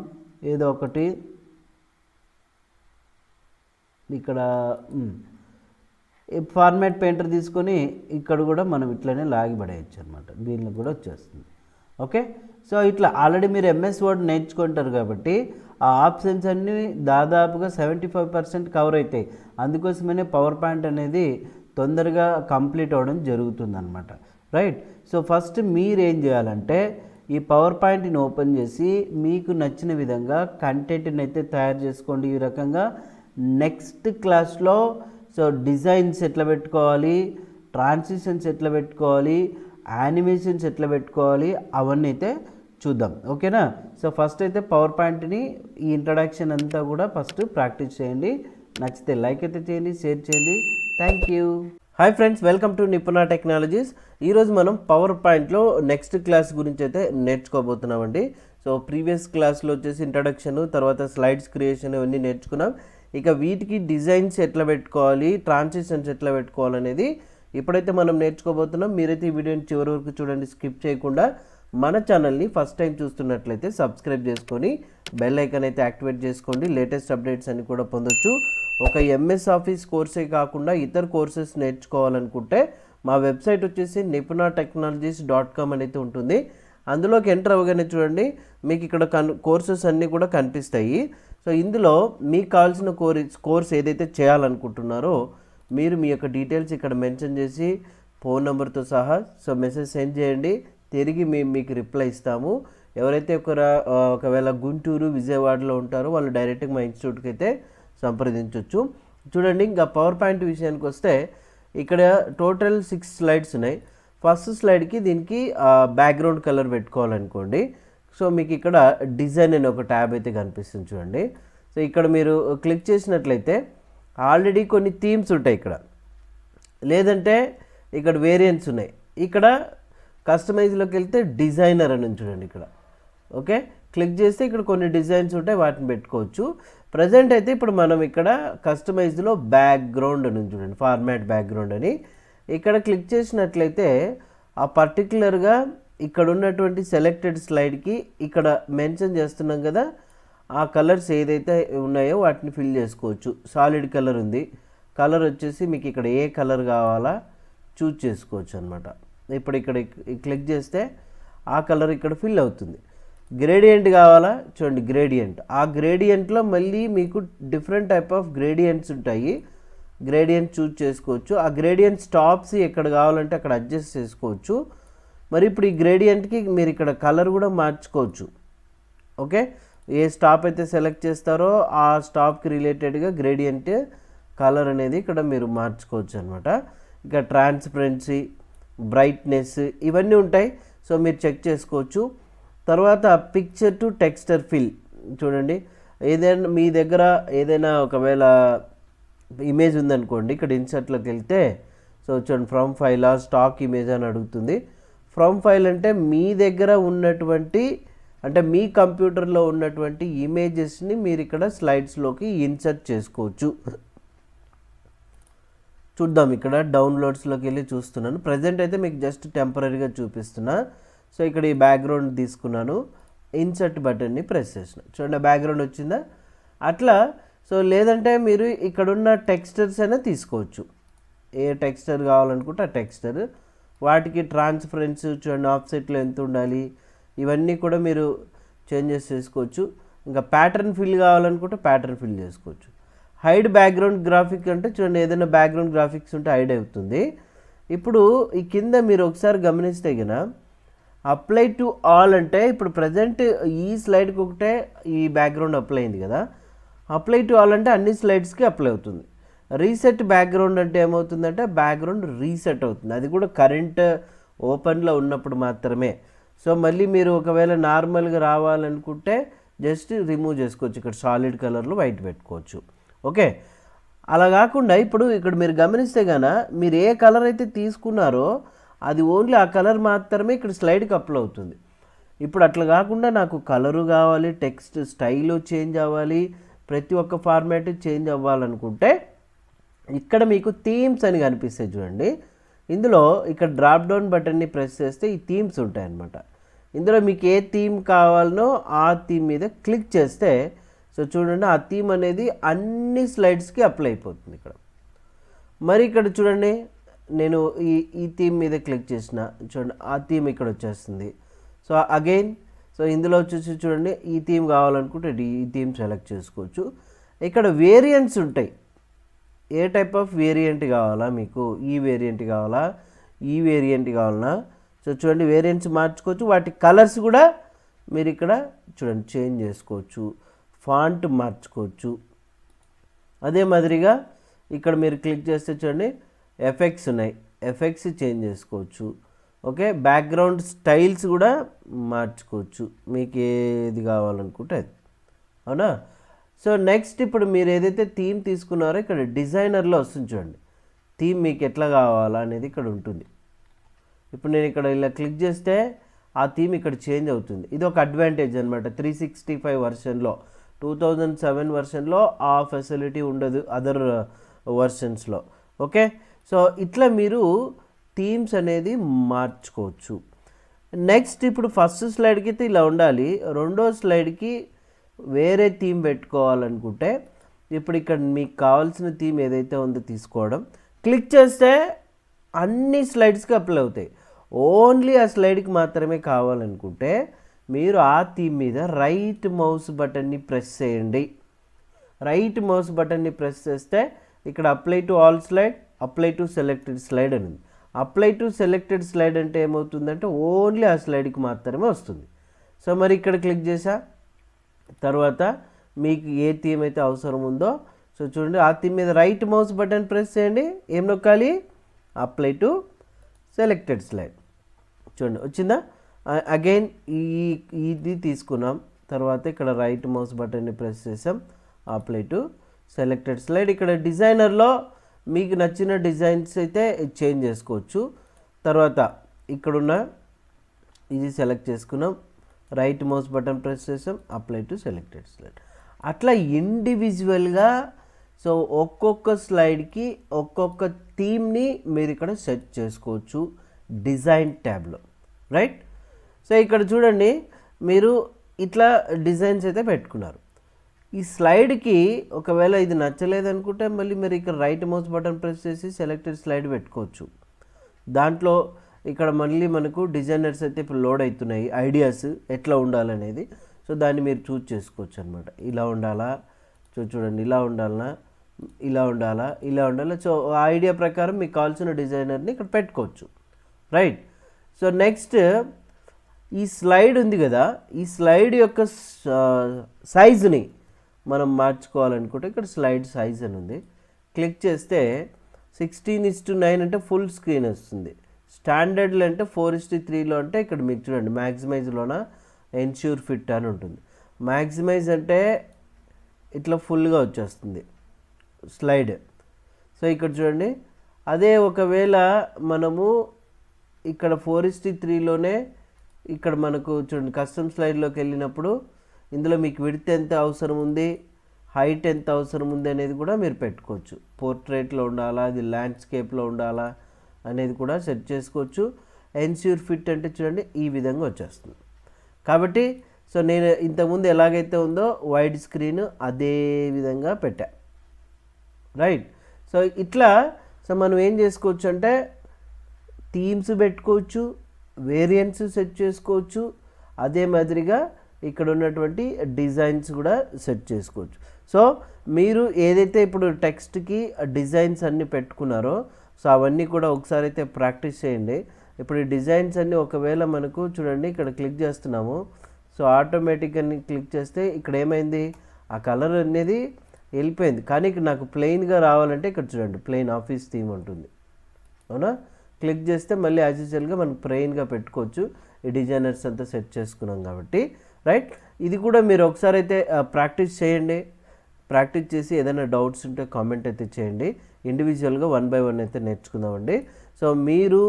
ఏదో ఒకటి, ఇక్కడ ఫార్మాట్ పెయింటర్ తీసుకొని ఇక్కడ కూడా మనం ఇట్లనే లాగి పడేయచ్చు అనమాట, దీనిలో కూడా వచ్చేస్తుంది, ఓకే. సో ఇట్లా ఆల్రెడీ మీరు MS వర్డ్ నేర్చుకుంటారు కాబట్టి ఆ ఆప్షన్స్ అన్నీ దాదాపుగా 75% కవర్ అవుతాయి. అందుకోసమనే పవర్ పాయింట్ అనేది తొందరగా కంప్లీట్ అవ్వడం జరుగుతుంది అనమాట, రైట్. సో ఫస్ట్ మీరు ఏం చేయాలంటే ఈ పవర్ పాయింట్ని ఓపెన్ చేసి మీకు నచ్చిన విధంగా కంటెంట్ని అయితే తయారు చేసుకోండి. ఈ రకంగా నెక్స్ట్ క్లాస్లో సో డిజైన్స్ ఎట్లా పెట్టుకోవాలి, ట్రాన్సిషన్స్ ఎట్లా పెట్టుకోవాలి, యానిమేషన్స్ ఎట్లా పెట్టుకోవాలి, అవన్నీ అయితే చూద్దాం, ఓకేనా. సో ఫస్ట్ అయితే పవర్ పాయింట్ని ఈ ఇంట్రడక్షన్ అంతా కూడా ఫస్ట్ ప్రాక్టీస్ చేయండి. నచ్చితే లైక్ అయితే చేయండి, షేర్ చేయండి. Thank you. Hi friends, welcome to Nipuna Technologies. ఈరోజు మనం పవర్ పాయింట్లో నెక్స్ట్ క్లాస్ గురించి అయితే నేర్చుకోబోతున్నామండి. సో ప్రీవియస్ క్లాస్లో వచ్చేసి ఇంట్రడక్షన్, తర్వాత స్లైడ్స్ క్రియేషన్ ఇవన్నీ నేర్చుకున్నాం. ఇక వీటికి డిజైన్స్ ఎట్లా పెట్టుకోవాలి, ట్రాన్సిషన్స్ ఎట్లా పెట్టుకోవాలనేది ఇప్పుడైతే మనం నేర్చుకోబోతున్నాం. మీరైతే ఈ వీడియోని చివరి వరకు చూడండి, స్కిప్ చేయకుండా. మన ఛానల్ని ఫస్ట్ టైం చూస్తున్నట్లయితే సబ్స్క్రైబ్ చేసుకొని బెల్ ఐకాన్ అయితే యాక్టివేట్ చేసుకోండి. లేటెస్ట్ అప్డేట్స్ అన్ని కూడా పొందొచ్చు. ఒక ఎంఎస్ ఆఫీస్ కోర్సే కాకుండా ఇతర కోర్సెస్ నేర్చుకోవాలనుకుంటే మా వెబ్సైట్ వచ్చేసి nipuna.technologies.com అనేది ఉంటుంది. అందులోకి ఎంటర్ అవ్వగానే చూడండి మీకు ఇక్కడ కోర్సెస్ అన్నీ కూడా కనిపిస్తాయి. సో ఇందులో మీకు కావాల్సిన కోర్స్ ఏదైతే చేయాలనుకుంటున్నారో మీరు మీ యొక్క డీటెయిల్స్ ఇక్కడ మెన్షన్ చేసి ఫోన్ నెంబర్తో సహా సో మెసేజ్ సెండ్ చేయండి. తిరిగి మీకు రిప్లై ఇస్తాము. ఎవరైతే ఒకవేళ గుంటూరు, విజయవాడలో ఉంటారో వాళ్ళు డైరెక్ట్గా మా ఇన్స్టిట్యూట్కి అయితే సంప్రదించవచ్చు. చూడండి ఇంకా పవర్ పాయింట్ విషయానికి వస్తే ఇక్కడ టోటల్ 6 స్లైడ్స్ ఉన్నాయి. ఫస్ట్ స్లైడ్కి దీనికి బ్యాక్గ్రౌండ్ కలర్ పెట్టుకోవాలనుకోండి. సో మీకు ఇక్కడ డిజైన్ అనే ఒక ట్యాబ్ అయితే కనిపిస్తుంది చూడండి. సో ఇక్కడ మీరు క్లిక్ చేసినట్లయితే ఆల్రెడీ కొన్ని థీమ్స్ ఉంటాయి ఇక్కడ, లేదంటే ఇక్కడ వేరియంట్స్ ఉన్నాయి. ఇక్కడ కస్టమైజ్లోకి వెళ్తే డిజైనర్ అని చూడండి ఇక్కడ. ఓకే, క్లిక్ చేస్తే ఇక్కడ కొన్ని డిజైన్స్ ఉంటాయి, వాటిని పెట్టుకోవచ్చు. ప్రజెంట్ అయితే ఇప్పుడు మనం ఇక్కడ కస్టమైజ్లో బ్యాక్గ్రౌండ్ అని చూడండి, ఫార్మాట్ బ్యాక్గ్రౌండ్ అని ఇక్కడ క్లిక్ చేసినట్లయితే ఆ పర్టికులర్గా ఇక్కడ ఉన్నటువంటి సెలెక్టెడ్ స్లైడ్కి ఇక్కడ మెన్షన్ చేస్తున్నాం కదా, ఆ కలర్స్ ఏదైతే ఉన్నాయో వాటిని ఫిల్ చేసుకోవచ్చు. సాలిడ్ కలర్ ఉంది, కలర్ వచ్చేసి మీకు ఇక్కడ ఏ కలర్ కావాలా చూజ్ చేసుకోవచ్చు అనమాట. ఇప్పుడు ఇక్కడ క్లిక్ చేస్తే ఆ కలర్ ఇక్కడ ఫిల్ అవుతుంది. గ్రేడియంట్ కావాలా చూడండి, గ్రేడియంట్. ఆ గ్రేడియంట్లో మళ్ళీ మీకు డిఫరెంట్ టైప్ ఆఫ్ గ్రేడియంట్స్ ఉంటాయి, గ్రేడియంట్ చూజ్ చేసుకోవచ్చు. ఆ గ్రేడియంట్ స్టాప్స్ ఎక్కడ కావాలంటే అక్కడ అడ్జస్ట్ చేసుకోవచ్చు. మరి ఇప్పుడు ఈ గ్రేడియంట్కి మీరు ఇక్కడ కలర్ కూడా మార్చుకోవచ్చు. ఓకే, ఏ స్టాప్ అయితే సెలెక్ట్ చేస్తారో ఆ స్టాప్కి రిలేటెడ్గా గ్రేడియంట్ కలర్ అనేది ఇక్కడ మీరు మార్చుకోవచ్చు అనమాట. ఇక ట్రాన్స్పరెన్సీ, బ్రైట్నెస్ ఇవన్నీ ఉంటాయి, సో మీరు చెక్ చేసుకోవచ్చు. తర్వాత పిక్చర్ టు టెక్స్చర్ ఫిల్ చూడండి. ఏదైనా మీ దగ్గర ఏదైనా ఒకవేళ ఇమేజ్ ఉందనుకోండి, ఇక్కడ ఇన్సర్ట్లోకి వెళ్తే సో చూడండి ఫ్రమ్ ఫైల్ స్టాక్ ఇమేజ్ అని అడుగుతుంది. ఫ్రమ్ ఫైల్ అంటే మీ దగ్గర ఉన్నటువంటి, అంటే మీ కంప్యూటర్లో ఉన్నటువంటి ఇమేజెస్ని మీరు ఇక్కడ స్లైడ్స్లోకి ఇన్సర్ట్ చేసుకోవచ్చు. చూద్దాం, ఇక్కడ డౌన్లోడ్స్లోకి వెళ్ళి చూస్తున్నాను. ప్రజెంట్ అయితే మీకు జస్ట్ టెంపరీగా చూపిస్తున్నా. సో ఇక్కడ ఈ బ్యాక్గ్రౌండ్ తీసుకున్నాను, ఇన్సర్ట్ బటన్ని ప్రెస్ చేసిన, చూడండి బ్యాక్గ్రౌండ్ వచ్చిందా. అట్లా సో లేదంటే మీరు ఇక్కడున్న టెక్స్చర్స్ అయినా తీసుకోవచ్చు. ఏ టెక్స్చర్ కావాలనుకుంటే ఆ టెక్స్చర్, వాటికి ట్రాన్స్పరెన్స్ చూడండి, ఆఫ్సెట్లో ఎంత ఉండాలి, ఇవన్నీ కూడా మీరు చేంజెస్ చేసుకోవచ్చు. ఇంకా ప్యాటర్న్ ఫిల్ కావాలనుకుంటే ప్యాటర్న్ ఫిల్ చేసుకోవచ్చు. హైడ్ బ్యాక్గ్రౌండ్ గ్రాఫిక్ అంటే చూడండి ఏదైనా బ్యాక్గ్రౌండ్ గ్రాఫిక్స్ ఉంటే హైడ్ అవుతుంది. ఇప్పుడు ఈ కింద మీరు ఒకసారి గమనిస్తే కనుక అప్లై టు ఆల్ అంటే ఇప్పుడు ప్రజెంట్ ఈ స్లైడ్కి ఒకటే ఈ బ్యాక్గ్రౌండ్ అప్లై అయింది కదా, అప్లై టు ఆల్ అంటే అన్ని స్లైడ్స్కి అప్లై అవుతుంది. రీసెట్ బ్యాక్గ్రౌండ్ అంటే ఏమవుతుందంటే బ్యాక్గ్రౌండ్ రీసెట్ అవుతుంది, అది కూడా కరెంట్ ఓపెన్లో ఉన్నప్పుడు మాత్రమే. సో మళ్ళీ మీరు ఒకవేళ నార్మల్గా రావాలనుకుంటే జస్ట్ రిమూవ్ చేసుకోవచ్చు, ఇక్కడ సాలిడ్ కలర్లో వైట్ పెట్టుకోవచ్చు. ఓకే, అలా కాకుండా ఇప్పుడు ఇక్కడ మీరు గమనిస్తే కనుక మీరు ఏ కలర్ అయితే తీసుకున్నారో అది ఓన్లీ ఆ కలర్ మాత్రమే ఇక్కడ స్లైడ్కి అప్లై అవుతుంది. ఇప్పుడు అట్లా కాకుండా నాకు కలరు కావాలి, టెక్స్ట్ స్టైలు చేంజ్ అవ్వాలి, ప్రతి ఒక్క ఫార్మాట్ చేంజ్ అవ్వాలనుకుంటే ఇక్కడ మీకు థీమ్స్ అని కనిపిస్తాయి చూడండి. ఇందులో ఇక్కడ డ్రాప్ డౌన్ బటన్ని ప్రెస్ చేస్తే ఈ థీమ్స్ ఉంటాయన్నమాట. ఇందులో మీకు ఏ థీమ్ కావాలనో ఆ థీమ్ మీద క్లిక్ చేస్తే సో చూడండి ఆ థీమ్ అనేది అన్ని స్లైడ్స్కి అప్లై అయిపోతుంది ఇక్కడ. మరి ఇక్కడ చూడండి నేను ఈ థీమ్ మీద క్లిక్ చేసిన, చూడండి ఆ థీమ్ ఇక్కడ వచ్చేస్తుంది. సో అగైన్ సో ఇందులో వచ్చేసి చూడండి ఈ థీమ్ కావాలనుకుంటే ఈ థీమ్ సెలెక్ట్ చేసుకోవచ్చు. ఇక్కడ వేరియంట్స్ ఉంటాయి, ఏ టైప్ ఆఫ్ వేరియంట్ కావాలా మీకు, ఈ వేరియంట్ కావాలా, ఈ వేరియంట్ కావాలన్నా, సో చూడండి వేరియంట్స్ మార్చుకోవచ్చు. వాటి కలర్స్ కూడా మీరు ఇక్కడ చూడండి చేంజ్ చేసుకోవచ్చు, ఫాంట్ మార్చుకోవచ్చు. అదే మాదిరిగా ఇక్కడ మీరు క్లిక్ చేస్తే చూడండి ఎఫెక్ట్స్ ఉన్నాయి, ఎఫెక్ట్స్ చేంజ్ చేసుకోవచ్చు. ఓకే, బ్యాక్గ్రౌండ్ స్టైల్స్ కూడా మార్చుకోవచ్చు, మీకు ఏది కావాలనుకుంటే అది. అవునా? సో నెక్స్ట్ ఇప్పుడు మీరు ఏదైతే థీమ్ తీసుకున్నారో ఇక్కడ డిజైనర్లో వస్తుంది చూడండి, థీమ్ మీకు ఎట్లా కావాలా అనేది ఇక్కడ ఉంటుంది. ఇప్పుడు నేను ఇక్కడ ఇలా క్లిక్ చేస్తే ఆ థీమ్ ఇక్కడ చేంజ్ అవుతుంది. ఇది ఒక అడ్వాంటేజ్ అనమాట. 365 వర్షన్లో, 2007 వర్షన్లో ఆ ఫెసిలిటీ ఉండదు అదర్ వర్షన్స్లో. ఓకే, సో ఇట్లా మీరు థీమ్స్ అనేది మార్చుకోవచ్చు. నెక్స్ట్ ఇప్పుడు ఫస్ట్ స్లైడ్కి అయితే ఇలా ఉండాలి, రెండో స్లైడ్కి వేరే థీమ్ పెట్టుకోవాలనుకుంటే ఇప్పుడు ఇక్కడ మీకు కావాల్సిన థీమ్ ఏదైతే ఉందో తీసుకోవడం, క్లిక్ చేస్తే అన్ని స్లైడ్స్కి అప్లై అవుతాయి. ఓన్లీ ఆ స్లైడ్కి మాత్రమే కావాలనుకుంటే మీరు ఆ థీమ్ మీద రైట్ మౌస్ బటన్ని ప్రెస్ చేయండి. రైట్ మౌస్ బటన్ని ప్రెస్ చేస్తే ఇక్కడ apply to all slide, apply to selected slide అని ఉంది. అప్లై టు సెలెక్టెడ్ స్లైడ్ అంటే ఏమవుతుందంటే ఓన్లీ ఆ స్లైడ్కి మాత్రమే వస్తుంది. సో మరి ఇక్కడ క్లిక్ చేసా తర్వాత మీకు ఏ థీమ్ అయితే అవసరం ఉందో సో చూడండి ఆ థీమ్ మీద రైట్ మౌస్ బటన్ ప్రెస్ చేయండి. ఏం నొక్కాలి? Apply to selected slide. చూడండి వచ్చిందా? అగైన్ ఇది తీసుకున్నాం తర్వాత ఇక్కడ రైట్ మౌస్ బటన్ని ప్రెస్ చేసాం, అప్లై టు సెలెక్టెడ్ స్లైడ్. ఇక్కడ డిజైనర్లో మీకు నచ్చిన డిజైన్స్ అయితే చేంజ్ చేసుకోవచ్చు. తర్వాత ఇక్కడున్న ఇది సెలెక్ట్ చేసుకున్నాం, రైట్ మౌస్ బటన్ ప్రెస్ చేసాం, అప్లై టు సెలెక్టెడ్ స్లైడ్. అట్లా ఇండివిజువల్గా సో ఒక్కొక్క స్లైడ్కి ఒక్కొక్క థీమ్ని మీరు ఇక్కడ సెట్ చేసుకోవచ్చు డిజైన్ ట్యాబ్లో, రైట్? సో ఇక్కడ చూడండి మీరు ఇట్లా డిజైన్స్ అయితే పెట్టుకున్నారు. ఈ స్లైడ్కి ఒకవేళ ఇది నచ్చలేదనుకుంటే మళ్ళీ మీరు ఇక్కడ రైట్ మౌస్ బటన్ ప్రెస్ చేసి సెలెక్టెడ్ స్లైడ్ పెట్టుకోవచ్చు. దాంట్లో ఇక్కడ మళ్ళీ మనకు డిజైనర్స్ అయితే ఇప్పుడు లోడ్ అవుతున్నాయి, ఐడియాస్ ఎట్లా ఉండాలనేది. సో దాన్ని మీరు చూజ్ చేసుకోవచ్చు అనమాట. ఇలా ఉండాలా, చూడండి ఇలా ఉండాలనా, ఇలా ఉండాలా, ఇలా ఉండాలా. సో ఆ ఐడియా ప్రకారం మీకు కావాల్సిన డిజైనర్ని ఇక్కడ పెట్టుకోవచ్చు, రైట్? సో నెక్స్ట్ ఈ స్లైడ్ ఉంది కదా, ఈ స్లైడ్ యొక్క సైజుని మనం మార్చుకోవాలనుకుంటే ఇక్కడ స్లైడ్ సైజ్ అని ఉంది. క్లిక్ చేస్తే 16:9 అంటే ఫుల్ స్క్రీన్ వస్తుంది. స్టాండర్డ్లో అంటే 4:3లో అంటే ఇక్కడ మీకు చూడండి మ్యాక్సిమైజ్లోన ఎన్ష్యూర్ ఫిట్ అని ఉంటుంది. మ్యాక్సిమైజ్ అంటే ఇట్లా ఫుల్గా వచ్చేస్తుంది స్లైడ్. సో ఇక్కడ చూడండి అదే ఒకవేళ మనము ఇక్కడ 4:3లోనే ఇక్కడ మనకు చూడండి కస్టమ్ స్లైడ్లోకి వెళ్ళినప్పుడు ఇందులో మీకు విడ్త్ ఎంత అవసరం ఉంది, హైట్ ఎంత అవసరం ఉంది అనేది కూడా మీరు పెట్టుకోవచ్చు. పోర్ట్రేట్లో ఉండాలా, అది ల్యాండ్స్కేప్లో ఉండాలా అనేది కూడా సెట్ చేసుకోవచ్చు. ఎన్ష్యూర్ ఫిట్ అంటే చూడండి ఈ విధంగా వచ్చేస్తుంది. కాబట్టి సో నేను ఇంతకుముందు ఎలాగైతే ఉందో వైడ్ స్క్రీన్ అదే విధంగా పెట్టా, రైట్? సో ఇట్లా సో మనం ఏం చేసుకోవచ్చు అంటే థీమ్స్ పెట్టుకోవచ్చు, వేరియంట్స్ సెట్ చేసుకోవచ్చు, అదే మాదిరిగా ఇక్కడ ఉన్నటువంటి డిజైన్స్ కూడా సెట్ చేసుకోవచ్చు. సో మీరు ఏదైతే ఇప్పుడు టెక్స్ట్కి డిజైన్స్ అన్నీ పెట్టుకున్నారో సో అవన్నీ కూడా ఒకసారి అయితే ప్రాక్టీస్ చేయండి. ఇప్పుడు ఈ డిజైన్స్ అన్నీ ఒకవేళ మనకు చూడండి ఇక్కడ క్లిక్ చేస్తున్నాము, సో ఆటోమేటిక్గా క్లిక్ చేస్తే ఇక్కడ ఏమైంది ఆ కలర్ అనేది వెళ్ళిపోయింది. కానీ ఇక్కడ నాకు ప్లెయిన్గా రావాలంటే ఇక్కడ చూడండి ప్లెయిన్ ఆఫీస్ థీమ్ ఉంటుంది, అవునా? క్లిక్ చేస్తే మళ్ళీ యాజ్ యూజువల్గా మనం ప్లెయిన్గా పెట్టుకోవచ్చు. ఈ డిజైనర్స్ అంతా సెట్ చేసుకున్నాం కాబట్టి, రైట్? ఇది కూడా మీరు ఒకసారి అయితే ప్రాక్టీస్ చేయండి. ప్రాక్టీస్ చేసి ఏదైనా డౌట్స్ ఉంటే కామెంట్ అయితే చేయండి. ఇండివిజువల్గా 1 by 1 అయితే నేర్చుకుందామండి. సో మీరు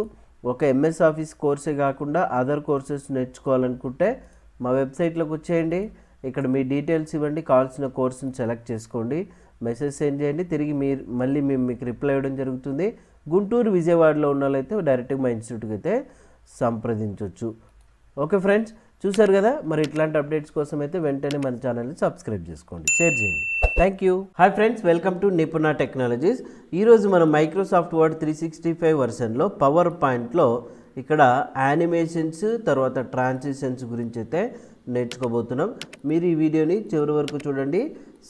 ఒక ఎంఎస్ ఆఫీస్ కోర్సే కాకుండా అదర్ కోర్సెస్ నేర్చుకోవాలనుకుంటే మా వెబ్సైట్లోకి వచ్చేయండి. ఇక్కడ మీ డీటెయిల్స్ ఇవ్వండి, కావాల్సిన కోర్సుని సెలెక్ట్ చేసుకోండి, మెసేజ్ సెండ్ చేయండి, తిరిగి మళ్ళీ మేము మీకు రిప్లై ఇవ్వడం జరుగుతుంది. గుంటూరు, విజయవాడలో ఉన్న వాళ్ళైతే డైరెక్ట్గా మా ఇన్స్టిట్యూట్కి అయితే సంప్రదించవచ్చు. ఓకే ఫ్రెండ్స్, చూసారు కదా? మరి ఇట్లాంటి అప్డేట్స్ కోసం అయితే వెంటనే మన ఛానల్ని సబ్స్క్రైబ్ చేసుకోండి, షేర్ చేయండి. Thank you. Hi friends, welcome to Nipuna Technologies. ఈరోజు మనం మైక్రోసాఫ్ట్ వర్డ్ 365 వర్షన్లో పవర్ పాయింట్లో ఇక్కడ యానిమేషన్స్ తర్వాత ట్రాన్సిషన్స్ గురించి అయితే నేర్చుకోబోతున్నాం. మీరు ఈ వీడియోని చివరి వరకు చూడండి,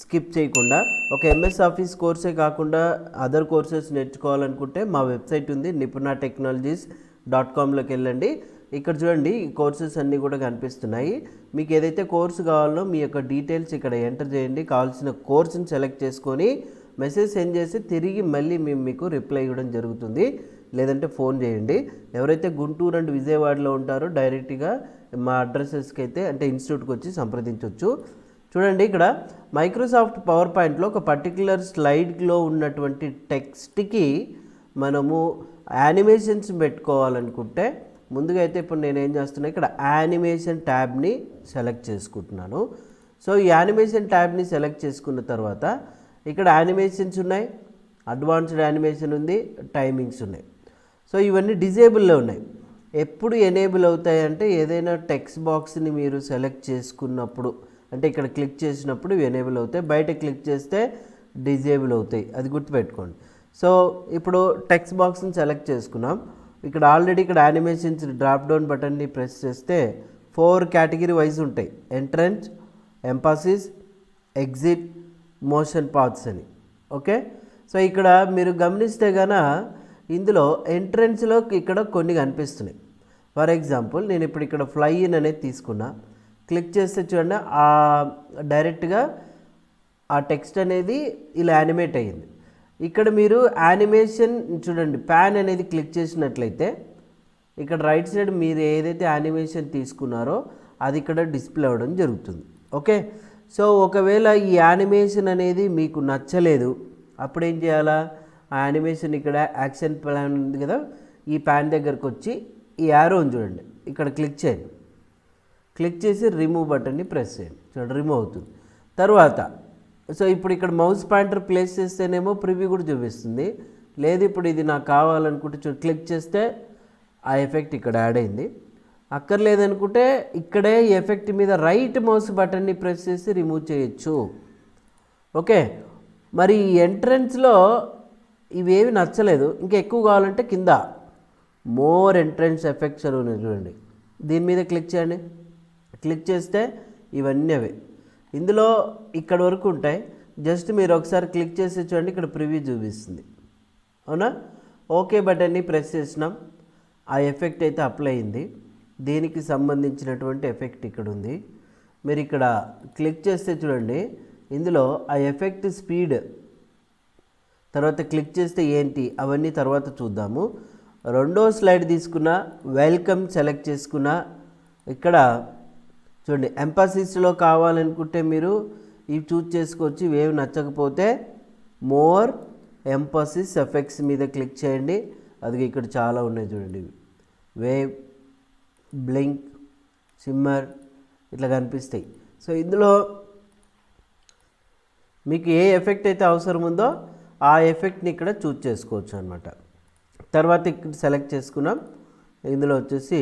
స్కిప్ చేయకుండా. ఒక ఎంఎస్ ఆఫీస్ కోర్సే కాకుండా అదర్ కోర్సెస్ నేర్చుకోవాలనుకుంటే మా వెబ్సైట్ ఉంది nipuna.technologies.comలోకి వెళ్ళండి. ఇక్కడ చూడండి ఈ కోర్సెస్ అన్నీ కూడా కనిపిస్తున్నాయి. మీకు ఏదైతే కోర్సు కావాలో మీ యొక్క డీటెయిల్స్ ఇక్కడ ఎంటర్ చేయండి, కావాల్సిన కోర్సుని సెలెక్ట్ చేసుకొని మెసేజ్ సెండ్ చేసి తిరిగి మళ్ళీ మేము మీకు రిప్లై ఇవ్వడం జరుగుతుంది, లేదంటే ఫోన్ చేయండి. ఎవరైతే గుంటూరు అండ్ విజయవాడలో ఉంటారో డైరెక్ట్గా మా అడ్రసెస్కి అయితే అంటే ఇన్స్టిట్యూట్కి వచ్చి సంప్రదించవచ్చు. చూడండి ఇక్కడ మైక్రోసాఫ్ట్ పవర్ పాయింట్లో ఒక పర్టికులర్ స్లైడ్లో ఉన్నటువంటి టెక్స్ట్కి మనము యానిమేషన్స్ పెట్టుకోవాలనుకుంటే ముందుగా అయితే ఇప్పుడు నేను ఏం చేస్తున్నా ఇక్కడ యానిమేషన్ ట్యాబ్ని సెలెక్ట్ చేసుకుంటున్నాను. సో ఈ యానిమేషన్ ట్యాబ్ని సెలెక్ట్ చేసుకున్న తర్వాత ఇక్కడ యానిమేషన్స్ ఉన్నాయి, అడ్వాన్స్డ్ యానిమేషన్ ఉంది, టైమింగ్స్ ఉన్నాయి. సో ఇవన్నీ డిజేబుల్లో ఉన్నాయి. ఎప్పుడు ఎనేబుల్ అవుతాయంటే ఏదైనా టెక్స్ట్ బాక్స్ని మీరు సెలెక్ట్ చేసుకున్నప్పుడు, అంటే ఇక్కడ క్లిక్ చేసినప్పుడు ఇవి ఎనేబుల్ అవుతాయి, బయట క్లిక్ చేస్తే డిజేబుల్ అవుతాయి, అది గుర్తుపెట్టుకోండి. సో ఇప్పుడు టెక్స్ట్ బాక్స్ని సెలెక్ట్ చేసుకున్నాం. ఇక్కడ ఆల్రెడీ ఇక్కడ యానిమేషన్స్ డ్రాప్ డౌన్ బటన్ని ప్రెస్ చేస్తే 4 కేటగిరీ వైజ్ ఉంటాయి, entrance, Mphasis, exit, motion paths అని. ఓకే, సో ఇక్కడ మీరు గమనిస్తే గన ఇందులో ఎంట్రన్స్లో ఇక్కడ కొన్ని కనిపిస్తున్నాయి. ఫర్ ఎగ్జాంపుల్ నేను ఇప్పుడు ఇక్కడ ఫ్లై ఇన్ అనేది తీసుకున్నా, క్లిక్ చేస్తే చూడండి డైరెక్ట్గా ఆ టెక్స్ట్ అనేది ఇలా యానిమేట్ అయ్యింది. ఇక్కడ మీరు యానిమేషన్ చూడండి, ప్యాన్ అనేది క్లిక్ చేసినట్లయితే ఇక్కడ రైట్ సైడ్ మీరు ఏదైతే యానిమేషన్ తీసుకున్నారో అది ఇక్కడ డిస్ప్లే అవ్వడం జరుగుతుంది. ఓకే, సో ఒకవేళ ఈ యానిమేషన్ అనేది మీకు నచ్చలేదు, అప్పుడు ఏం చేయాలా, ఆ యానిమేషన్ ఇక్కడ యాక్షన్ ప్లాన్ ఉంది కదా, ఈ ప్యాన్ దగ్గరకు వచ్చి ఈ యారోని చూడండి ఇక్కడ క్లిక్ చేయండి, క్లిక్ చేసి రిమూవ్ బటన్ని ప్రెస్ చేయండి, చూడండి రిమూవ్ అవుతుంది. తర్వాత సో ఇప్పుడు ఇక్కడ మౌస్ పాయింటర్ ప్లేస్ చేస్తేనేమో ప్రివ్యూ కూడా చూపిస్తుంది, లేదు ఇప్పుడు ఇది నాకు కావాలనుకుంటే క్లిక్ చేస్తే ఆ ఎఫెక్ట్ ఇక్కడ యాడ్ అయింది. అక్కర్లేదనుకుంటే ఇక్కడే ఈ ఎఫెక్ట్ మీద రైట్ మౌస్ బటన్ని ప్రెస్ చేసి రిమూవ్ చేయొచ్చు. ఓకే, మరి ఈ ఎంట్రన్స్లో ఇవేవి నచ్చలేదు, ఇంకా ఎక్కువ కావాలంటే కింద మోర్ ఎంట్రన్స్ ఎఫెక్ట్స్ అని ఉన్నాయి చూడండి, దీని మీద క్లిక్ చేయండి. క్లిక్ చేస్తే ఇవన్నీ అవే ఇందులో ఇక్కడ వరకు ఉంటాయి. జస్ట్ మీరు ఒకసారి క్లిక్ చేసి చూడండి, ఇక్కడ ప్రివ్యూ చూపిస్తుంది. అవునా, ఓకే బటన్ని ప్రెస్ చేసినాం, ఆ ఎఫెక్ట్ అయితే అప్లై అయింది. దీనికి సంబంధించినటువంటి ఎఫెక్ట్ ఇక్కడ ఉంది. మీరు ఇక్కడ క్లిక్ చేస్తే చూడండి, ఇందులో ఆ ఎఫెక్ట్ స్పీడ్ తర్వాత క్లిక్ చేస్తే ఏంటి అవన్నీ తర్వాత చూద్దాము. రెండో స్లైడ్ తీసుకున్నా, వెల్కమ్ సెలెక్ట్ చేసుకున్నా, ఇక్కడ చూడండి ఎంపాసిస్లో కావాలనుకుంటే మీరు ఇవి చూజ్ చేసుకోవచ్చు. ఇవేవి నచ్చకపోతే మోర్ ఎంపాసిస్ ఎఫెక్ట్స్ మీద క్లిక్ చేయండి, అది ఇక్కడ చాలా ఉన్నాయి చూడండి, వేవ్, బ్లింక్, సిమ్మర్ ఇట్లా కనిపిస్తాయి. సో ఇందులో మీకు ఏ ఎఫెక్ట్ అయితే అవసరం ఉందో ఆ ఎఫెక్ట్ని ఇక్కడ చూజ్ చేసుకోవచ్చు అనమాట. తర్వాత ఇక్కడ సెలెక్ట్ చేసుకున్నాం, ఇందులో వచ్చేసి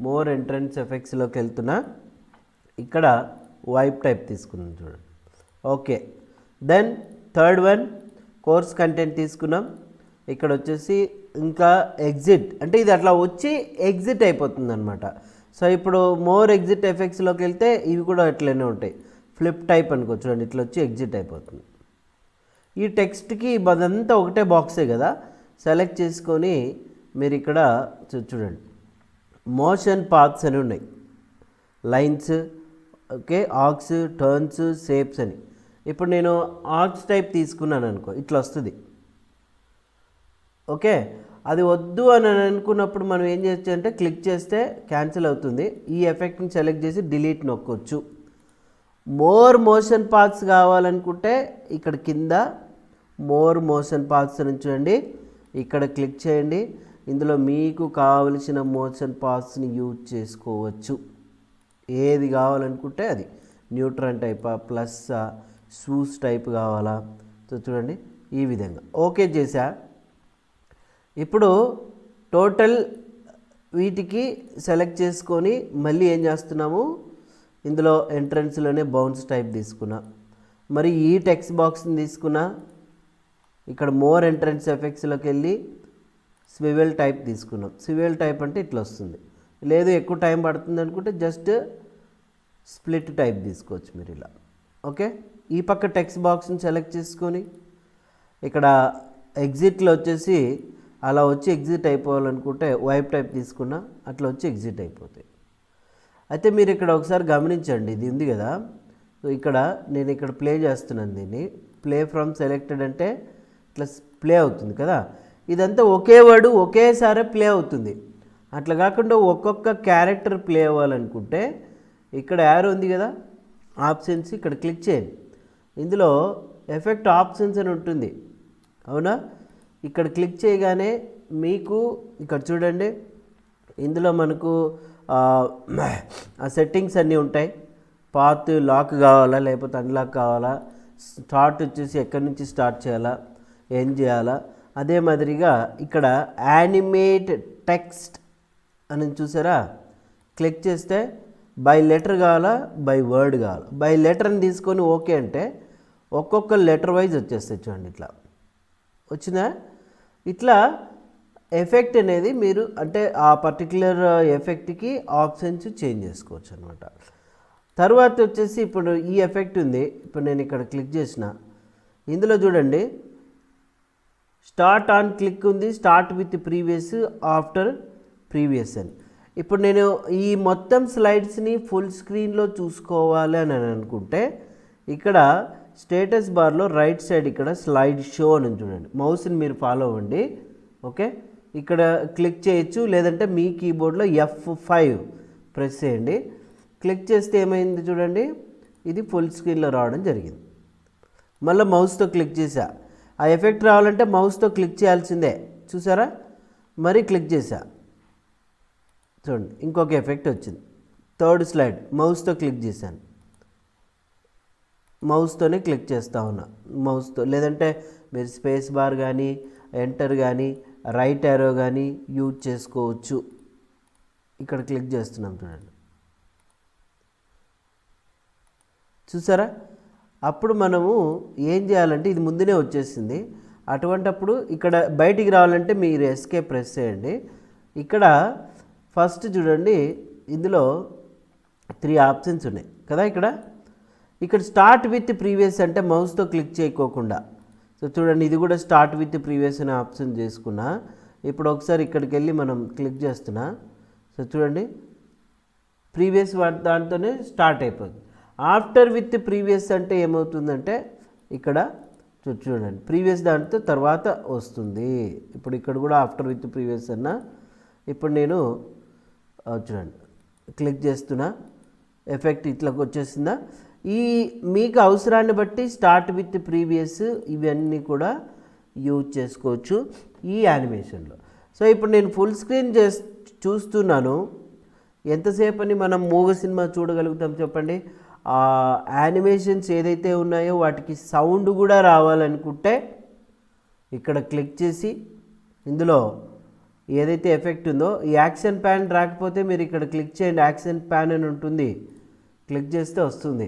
మోర్ ఎంట్రన్స్ ఎఫెక్ట్స్లోకి వెళ్తున్నా, ఇక్కడ వైప్ టైప్ తీసుకున్నాం చూడండి. Okay, then third one course content తీసుకున్నాం, ఇక్కడ వచ్చేసి ఇంకా ఎగ్జిట్ అంటే ఇది అట్లా వచ్చి ఎగ్జిట్ అయిపోతుంది అనమాట. సో ఇప్పుడు మోర్ ఎగ్జిట్ ఎఫెక్ట్స్లోకి వెళ్తే ఇవి కూడా అట్లనే ఉంటాయి, ఫ్లిప్ టైప్ అనుకో చూడండి, ఇట్లా వచ్చి ఎగ్జిట్ అయిపోతుంది. ఈ టెక్స్ట్కి అదంతా ఒకటే బాక్సే కదా, సెలెక్ట్ చేసుకొని మీరు ఇక్కడ చూడండి మోషన్ పాత్స్ అని ఉన్నాయి, lines, okay, arcs, turns, shapes అని. ఇప్పుడు నేను ఆర్క్స్ టైప్ తీసుకున్నాను అనుకో, ఇట్లా వస్తుంది. ఓకే, అది వద్దు అని అనుకున్నప్పుడు మనం ఏం చేయొచ్చు అంటే క్లిక్ చేస్తే క్యాన్సిల్ అవుతుంది. ఈ ఎఫెక్ట్ని సెలెక్ట్ చేసి డిలీట్ నొక్కొచ్చు. మోర్ మోషన్ పాత్స్ కావాలనుకుంటే ఇక్కడ కింద మోర్ మోషన్ పాత్స్ అని చూడండి, ఇక్కడ క్లిక్ చేయండి. ఇందులో మీకు కావలసిన మోషన్ పాత్స్ని యూజ్ చేసుకోవచ్చు, ఏది కావాలనుకుంటే అది. న్యూట్రన్ టైపా, ప్లస్సా, షూస్ టైప్ కావాలా, సో చూడండి ఈ విధంగా. ఓకే చేసా. ఇప్పుడు టోటల్ వీటికి సెలెక్ట్ చేసుకొని మళ్ళీ ఏం చేస్తున్నాము, ఇందులో ఎంట్రన్స్లోనే బౌన్స్ టైప్ తీసుకున్నా, మరి ఈ టెక్స్ట్ బాక్స్ని తీసుకున్నా, ఇక్కడ మోర్ ఎంట్రన్స్ ఎఫెక్ట్స్లోకి వెళ్ళి స్వివెల్ టైప్ తీసుకున్నాం. స్వివెల్ టైప్ అంటే ఇట్లా వస్తుంది, లేదు ఎక్కువ టైం పడుతుంది అనుకుంటే జస్ట్ స్ప్లిట్ టైప్ తీసుకోవచ్చు మీరు ఇలా. ఓకే, ఈ పక్క టెక్స్ట్ బాక్స్ని సెలెక్ట్ చేసుకొని ఇక్కడ ఎగ్జిట్లో వచ్చేసి అలా వచ్చి ఎగ్జిట్ అయిపోవాలనుకుంటే వైప్ టైప్ తీసుకున్నా, అట్లా వచ్చి ఎగ్జిట్ అయిపోతాయి. అయితే మీరు ఇక్కడ ఒకసారి గమనించండి, ఇది ఉంది కదా, సో ఇక్కడ నేను ఇక్కడ ప్లే చేస్తున్నాను, దీన్ని ప్లే ఫ్రమ్ సెలెక్టెడ్ అంటే ఇట్లా ప్లే అవుతుంది కదా, ఇదంతా ఒకే వర్డ్ ఒకేసారి ప్లే అవుతుంది. అట్లా కాకుండా ఒక్కొక్క క్యారెక్టర్ ప్లే అవ్వాలనుకుంటే ఇక్కడ యారో ఉంది కదా, ఆప్షన్స్, ఇక్కడ క్లిక్ చేయండి. ఇందులో ఎఫెక్ట్ ఆప్షన్స్ అని ఉంటుంది, అవునా, ఇక్కడ క్లిక్ చేయగానే మీకు ఇక్కడ చూడండి, ఇందులో మనకు ఆ సెట్టింగ్స్ అన్నీ ఉంటాయి. పాత్ లాక్ కావాలా లేకపోతే అన్లాక్ కావాలా, స్టార్ట్ వచ్చేసి ఎక్కడి నుంచి స్టార్ట్ చేయాలా, ఏం చేయాలా. అదే మాదిరిగా ఇక్కడ యానిమేట్ టెక్స్ట్ అని చూసారా, క్లిక్ చేస్తే బై లెటర్ కావాలా, బై వర్డ్ కావాలా. బై లెటర్ని తీసుకొని ఓకే అంటే ఒక్కొక్క లెటర్ వైజ్ వచ్చేస్తాయి. చూడండి ఇట్లా వచ్చినా. ఇట్లా ఎఫెక్ట్ అనేది మీరు అంటే ఆ పర్టికులర్ ఎఫెక్ట్కి ఆప్షన్స్ చేంజ్ చేసుకోవచ్చు అనమాట. తర్వాత వచ్చేసి ఇప్పుడు ఈ ఎఫెక్ట్ ఉంది. ఇప్పుడు నేను ఇక్కడ క్లిక్ చేసిన, ఇందులో చూడండి స్టార్ట్ ఆన్ క్లిక్ ఉంది, start with previous, after previous అని. ఇప్పుడు నేను ఈ మొత్తం స్లైడ్స్ని ఫుల్ స్క్రీన్లో చూసుకోవాలి అని అనుకుంటే ఇక్కడ స్టేటస్ బార్లో రైట్ సైడ్ ఇక్కడ స్లైడ్ షో అని చూడండి. మౌస్ని మీరు ఫాలో అవ్వండి. ఓకే, ఇక్కడ క్లిక్ చేయొచ్చు, లేదంటే మీ కీబోర్డ్లో F5 ప్రెస్ చేయండి. క్లిక్ చేస్తే ఏమైంది చూడండి, ఇది ఫుల్ స్క్రీన్లో రావడం జరిగింది. మళ్ళీ మౌస్తో క్లిక్ చేసా, ఆ ఎఫెక్ట్ రావాలంటే మౌస్తో క్లిక్ చేయాల్సిందే. చూసారా, మరి క్లిక్ చేసా, చూడండి ఇంకొక ఎఫెక్ట్ వచ్చింది. థర్డ్ స్లైడ్ మౌస్తో క్లిక్ చేశాను, మౌస్తోనే క్లిక్ చేస్తూ ఉన్నా మౌస్తో, లేదంటే మీరు స్పేస్ బార్ కానీ ఎంటర్ కానీ రైట్ యారో కానీ యూజ్ చేసుకోవచ్చు. ఇక్కడ క్లిక్ చేస్తున్నాం చూడండి, చూసారా. అప్పుడు మనము ఏం చేయాలంటే ఇది ముందునే వచ్చేసింది. అటువంటప్పుడు ఇక్కడ బయటికి రావాలంటే మీరు ఎస్కేప్ ప్రెస్ చేయండి. ఇక్కడ ఫస్ట్ చూడండి, ఇందులో 3 ఆప్షన్స్ ఉన్నాయి కదా. ఇక్కడ స్టార్ట్ విత్ ప్రీవియస్ అంటే మౌస్తో క్లిక్ చేయకోకుండా, సో చూడండి ఇది కూడా స్టార్ట్ విత్ ప్రీవియస్ అనే ఆప్షన్ చేసుకున్నా. ఇప్పుడు ఒకసారి ఇక్కడికి వెళ్ళి మనం క్లిక్ చేస్తున్నా, సో చూడండి ప్రీవియస్ దాంతోనే స్టార్ట్ అయిపోతుంది. ఆఫ్టర్ విత్ ప్రీవియస్ అంటే ఏమవుతుందంటే ఇక్కడ చూడండి ప్రీవియస్ దాంతో తర్వాత వస్తుంది. ఇప్పుడు ఇక్కడ కూడా ఆఫ్టర్ విత్ ప్రీవియస్ అన్న. ఇప్పుడు నేను చూడండి క్లిక్ చేస్తున్నా, ఎఫెక్ట్ ఇట్లా వచ్చేసిందా. ఈ మీకు అవసరాన్ని బట్టి స్టార్ట్ విత్ ప్రీవియస్ ఇవన్నీ కూడా యూజ్ చేసుకోవచ్చు ఈ యానిమేషన్లో. సో ఇప్పుడు నేను ఫుల్ స్క్రీన్ చూస్తున్నాను. ఎంతసేపు అని మనం మూగ సినిమా చూడగలుగుతాం చెప్పండి. ఆ యానిమేషన్స్ ఏదైతే ఉన్నాయో వాటికి సౌండ్ కూడా రావాలనుకుంటే ఇక్కడ క్లిక్ చేసి ఇందులో ఏదైతే ఎఫెక్ట్ ఉందో ఈ యాక్షన్ ప్యాన్ రాకపోతే మీరు ఇక్కడ క్లిక్ చేయండి, యాక్షన్ ప్యాన్ అని ఉంటుంది, క్లిక్ చేస్తే వస్తుంది.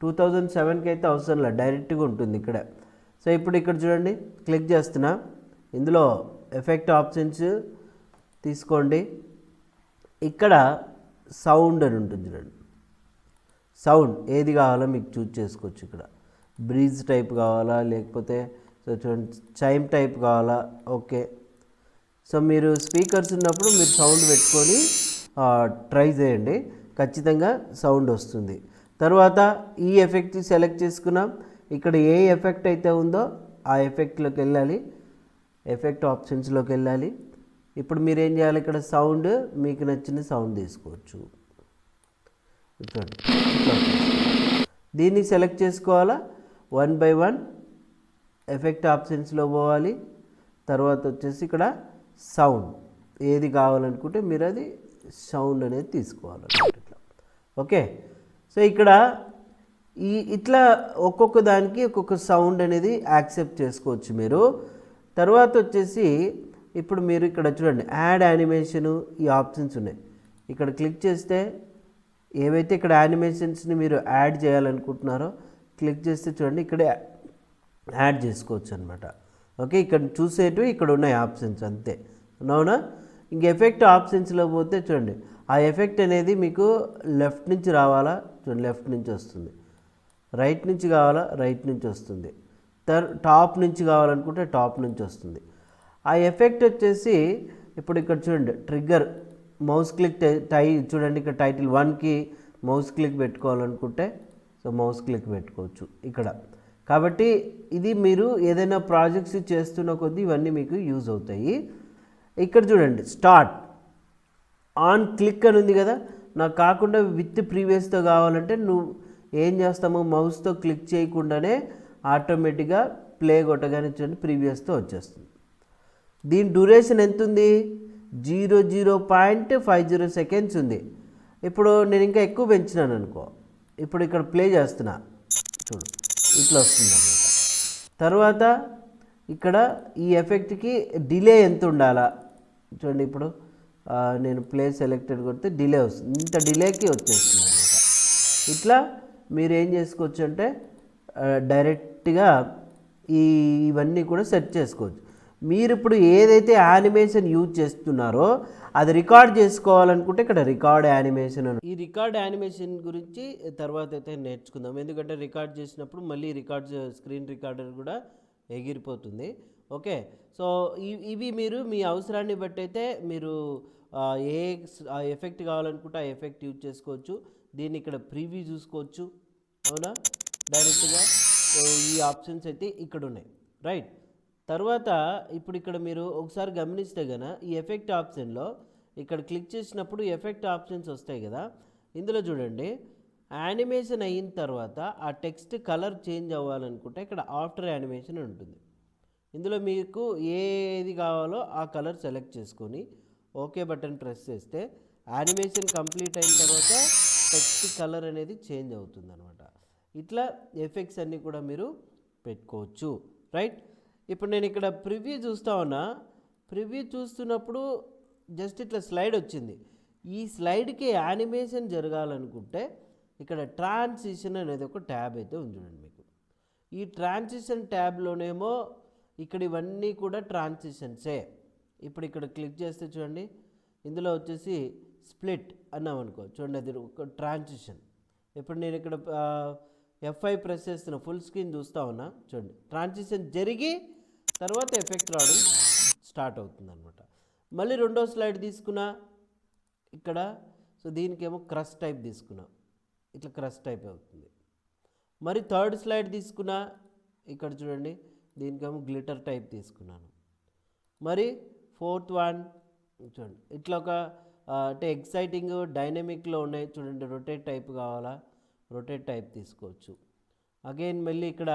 2007కి అయితే అవసరంలా, డైరెక్ట్గా ఉంటుంది ఇక్కడ. సో ఇప్పుడు ఇక్కడ చూడండి క్లిక్ చేస్తున్నా, ఇందులో ఎఫెక్ట్ ఆప్షన్స్ తీసుకోండి. ఇక్కడ సౌండ్ అని ఉంటుంది చూడండి, సౌండ్ ఏది కావాలో మీకు చూజ్ చేసుకోవచ్చు. ఇక్కడ బ్రీజ్ టైప్ కావాలా, లేకపోతే సో చూడండి చైమ్ టైప్ కావాలా. ఓకే, సో మీరు స్పీకర్స్ ఉన్నప్పుడు మీరు సౌండ్ పెట్టుకొని ట్రై చేయండి, ఖచ్చితంగా సౌండ్ వస్తుంది. తర్వాత ఈ ఎఫెక్ట్ సెలెక్ట్ చేసుకున్నాం. ఇక్కడ ఏ ఎఫెక్ట్ అయితే ఉందో ఆ ఎఫెక్ట్లోకి వెళ్ళాలి, ఎఫెక్ట్ ఆప్షన్స్లోకి వెళ్ళాలి. ఇప్పుడు మీరు ఏం చేయాలి, ఇక్కడ సౌండ్ మీకు నచ్చిన సౌండ్ తీసుకోవచ్చు. దీన్ని సెలెక్ట్ చేసుకోవాలా, 1 by 1 ఎఫెక్ట్ ఆప్షన్స్లో పోవాలి. తర్వాత వచ్చేసి ఇక్కడ సౌండ్ ఏది కావాలనుకుంటే మీరు అది సౌండ్ అనేది తీసుకోవాలన్నమాట ఇట్లా. ఓకే, సో ఇక్కడ ఇట్లా ఒక్కొక్క దానికి ఒక్కొక్క సౌండ్ అనేది యాక్సెప్ట్ చేసుకోవచ్చు మీరు. తర్వాత వచ్చేసి ఇప్పుడు మీరు ఇక్కడ చూడండి యాడ్ యానిమేషను ఈ ఆప్షన్స్ ఉన్నాయి. ఇక్కడ క్లిక్ చేస్తే ఏవైతే ఇక్కడ యానిమేషన్స్ని మీరు యాడ్ చేయాలనుకుంటున్నారో క్లిక్ చేస్తే చూడండి ఇక్కడ యాడ్ చేసుకోవచ్చు అనమాట. ఓకే, ఇక్కడ చూసేటివి ఇక్కడ ఉన్నాయి ఆప్షన్స్ అంతే, అవునా. ఇంక ఎఫెక్ట్ ఆప్షన్స్లో పోతే చూడండి ఆ ఎఫెక్ట్ అనేది మీకు లెఫ్ట్ నుంచి రావాలా, చూడండి లెఫ్ట్ నుంచి వస్తుంది. రైట్ నుంచి కావాలా, రైట్ నుంచి వస్తుంది. టాప్ నుంచి కావాలనుకుంటే టాప్ నుంచి వస్తుంది. ఆ ఎఫెక్ట్ వచ్చేసి ఇప్పుడు ఇక్కడ చూడండి ట్రిగ్గర్ మౌస్ క్లిక్ చూడండి ఇక్కడ టైటిల్ 1కి మౌస్ క్లిక్ పెట్టుకోవాలనుకుంటే సో మౌస్ క్లిక్ పెట్టుకోవచ్చు ఇక్కడ. కాబట్టి ఇది మీరు ఏదైనా ప్రాజెక్ట్స్ చేస్తున్న కొద్దీ ఇవన్నీ మీకు యూజ్ అవుతాయి. ఇక్కడ చూడండి స్టార్ట్ ఆన్ క్లిక్ అని ఉంది కదా, నాకు కాకుండా విత్ ప్రీవియస్తో కావాలంటే నువ్వు ఏం చేస్తాము, మౌస్తో క్లిక్ చేయకుండానే ఆటోమేటిక్గా ప్లే కొట్టగానే చూడండి ప్రీవియస్తో వచ్చేస్తుంది. దీని డ్యూరేషన్ ఎంత ఉంది, 0.50 సెకండ్స్ ఉంది. ఇప్పుడు నేను ఇంకా ఎక్కువ పెంచినాను అనుకో, ఇప్పుడు ఇక్కడ ప్లే చేస్తున్నా చూడు ఇట్లా వస్తుంది అన్నమాట. తర్వాత ఇక్కడ ఈ ఎఫెక్ట్కి డిలే ఎంత ఉండాలా చూడండి, ఇప్పుడు నేను ప్లే సెలెక్టెడ్ కొడితే డిలే వస్తుంది, ఇంత డిలేకి వచ్చేస్తుంది అనమాట. ఇట్లా మీరు ఏం చేసుకోవచ్చు అంటే డైరెక్ట్గా ఇవన్నీ కూడా సెట్ చేసుకోవచ్చు. మీరు ఇప్పుడు ఏదైతే యానిమేషన్ యూజ్ చేస్తున్నారో అది రికార్డ్ చేసుకోవాలనుకుంటే ఇక్కడ రికార్డ్ యానిమేషన్ అని, ఈ రికార్డ్ యానిమేషన్ గురించి తర్వాత అయితే నేర్చుకుందాం. ఎందుకంటే రికార్డ్ చేసినప్పుడు మళ్ళీ స్క్రీన్ రికార్డర్ కూడా ఎగిరిపోతుంది. ఓకే, సో ఇవి మీరు మీ అవసరాన్ని బట్టి అయితే మీరు ఏ ఎఫెక్ట్ కావాలనుకుంటే ఆ ఎఫెక్ట్ యూజ్ చేసుకోవచ్చు. దీన్ని ఇక్కడ ప్రీవ్యూ చూసుకోవచ్చు, అవునా, డైరెక్ట్గా. సో ఈ ఆప్షన్స్ అయితే ఇక్కడ ఉన్నాయి, రైట్. తర్వాత ఇప్పుడు ఇక్కడ మీరు ఒకసారి గమనిస్తే కనుక ఈ ఎఫెక్ట్ ఆప్షన్లో ఇక్కడ క్లిక్ చేసినప్పుడు ఎఫెక్ట్ ఆప్షన్స్ వస్తాయి కదా, ఇందులో చూడండి యానిమేషన్ అయిన తర్వాత ఆ టెక్స్ట్ కలర్ చేంజ్ అవ్వాలనుకుంటే ఇక్కడ ఆఫ్టర్ యానిమేషన్ ఉంటుంది. ఇందులో మీకు ఏది కావాలో ఆ కలర్ సెలెక్ట్ చేసుకొని ఓకే బటన్ ప్రెస్ చేస్తే యానిమేషన్ కంప్లీట్ అయిన తర్వాత టెక్స్ట్ కలర్ అనేది చేంజ్ అవుతుంది అనమాట. ఇట్లా ఎఫెక్ట్స్ అన్నీ కూడా మీరు పెట్టుకోవచ్చు, రైట్. ఇప్పుడు నేను ఇక్కడ ప్రివ్యూ చూస్తా ఉన్నా, ప్రివ్యూ చూస్తున్నప్పుడు జస్ట్ ఇట్లా స్లైడ్ వచ్చింది. ఈ స్లైడ్కి యానిమేషన్ జరగాలనుకుంటే ఇక్కడ ట్రాన్సిషన్ అనేది ఒక ట్యాబ్ అయితే ఉంది చూడండి మీకు. ఈ ట్రాన్సిషన్ ట్యాబ్లోనేమో ఇక్కడ ఇవన్నీ కూడా ట్రాన్సిషన్సే. ఇప్పుడు ఇక్కడ క్లిక్ చేస్తే చూడండి, ఇందులో వచ్చేసి స్ప్లిట్ అన్నాం అనుకో, చూడండి అది ఒక ట్రాన్సిషన్. ఇప్పుడు నేను ఇక్కడ F5 ప్రెస్ చేస్తున్న ఫుల్ స్క్రీన్ చూస్తూ ఉన్నా, చూడండి ట్రాన్సిషన్ జరిగి తర్వాత ఎఫెక్ట్ రావడం స్టార్ట్ అవుతుంది అనమాట. మళ్ళీ రెండో స్లైడ్ తీసుకున్నా ఇక్కడ, సో దీనికేమో క్రష్ టైప్ తీసుకున్నా, ఇట్లా క్రష్ టైప్ అవుతుంది. మరి థర్డ్ స్లైడ్ తీసుకున్నా, ఇక్కడ చూడండి దీనికేమో గ్లిటర్ టైప్ తీసుకున్నాను. మరి ఫోర్త్ వన్ చూడండి ఇట్లా ఒక అంటే ఎక్సైటింగ్ డైనమిక్లో ఉన్నాయి చూడండి, రొటేట్ టైప్ కావాలా, రొటేట్ టైప్ తీసుకోవచ్చు. అగైన్ మళ్ళీ ఇక్కడ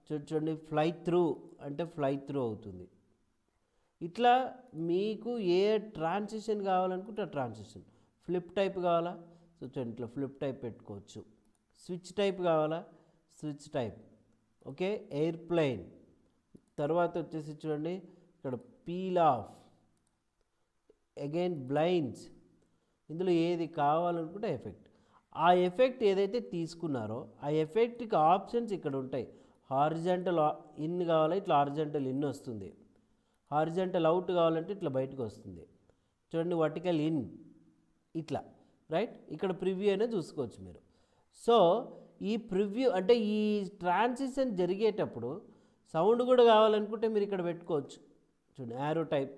చూడండి ఫ్లై త్రూ అంటే ఫ్లై త్రూ అవుతుంది. ఇట్లా మీకు ఏ ట్రాన్సిషన్ కావాలనుకుంటే ఆ ట్రాన్సిషన్. ఫ్లిప్ టైప్ కావాలా, సో చూడండి ఇట్లా ఫ్లిప్ టైప్ పెట్టుకోవచ్చు. స్విచ్ టైప్ కావాలా, స్విచ్ టైప్. Okay, airplane. తర్వాత వచ్చేసి చూడండి ఇక్కడ పీల్ ఆఫ్, అగైన్ బ్లైండ్స్. ఇందులో ఏది కావాలనుకుంటే ఎఫెక్ట్. ఆ ఎఫెక్ట్ ఏదైతే తీసుకున్నారో ఆ ఎఫెక్ట్కి ఆప్షన్స్ ఇక్కడ ఉంటాయి. హారిజంటల్ ఇన్ కావాలా, ఇట్లా హారిజంటల్ ఇన్ వస్తుంది. హారిజంటల్ అవుట్ కావాలంటే ఇట్లా బయటకు వస్తుంది. చూడండి వర్టికల్ ఇన్ ఇట్లా, రైట్. ఇక్కడ ప్రివ్యూ అనేది చూసుకోవచ్చు మీరు. సో ఈ ప్రివ్యూ అంటే ఈ ట్రాన్సిషన్ జరిగేటప్పుడు సౌండ్ కూడా కావాలనుకుంటే మీరు ఇక్కడ పెట్టుకోవచ్చు. చూడండి యారో టైప్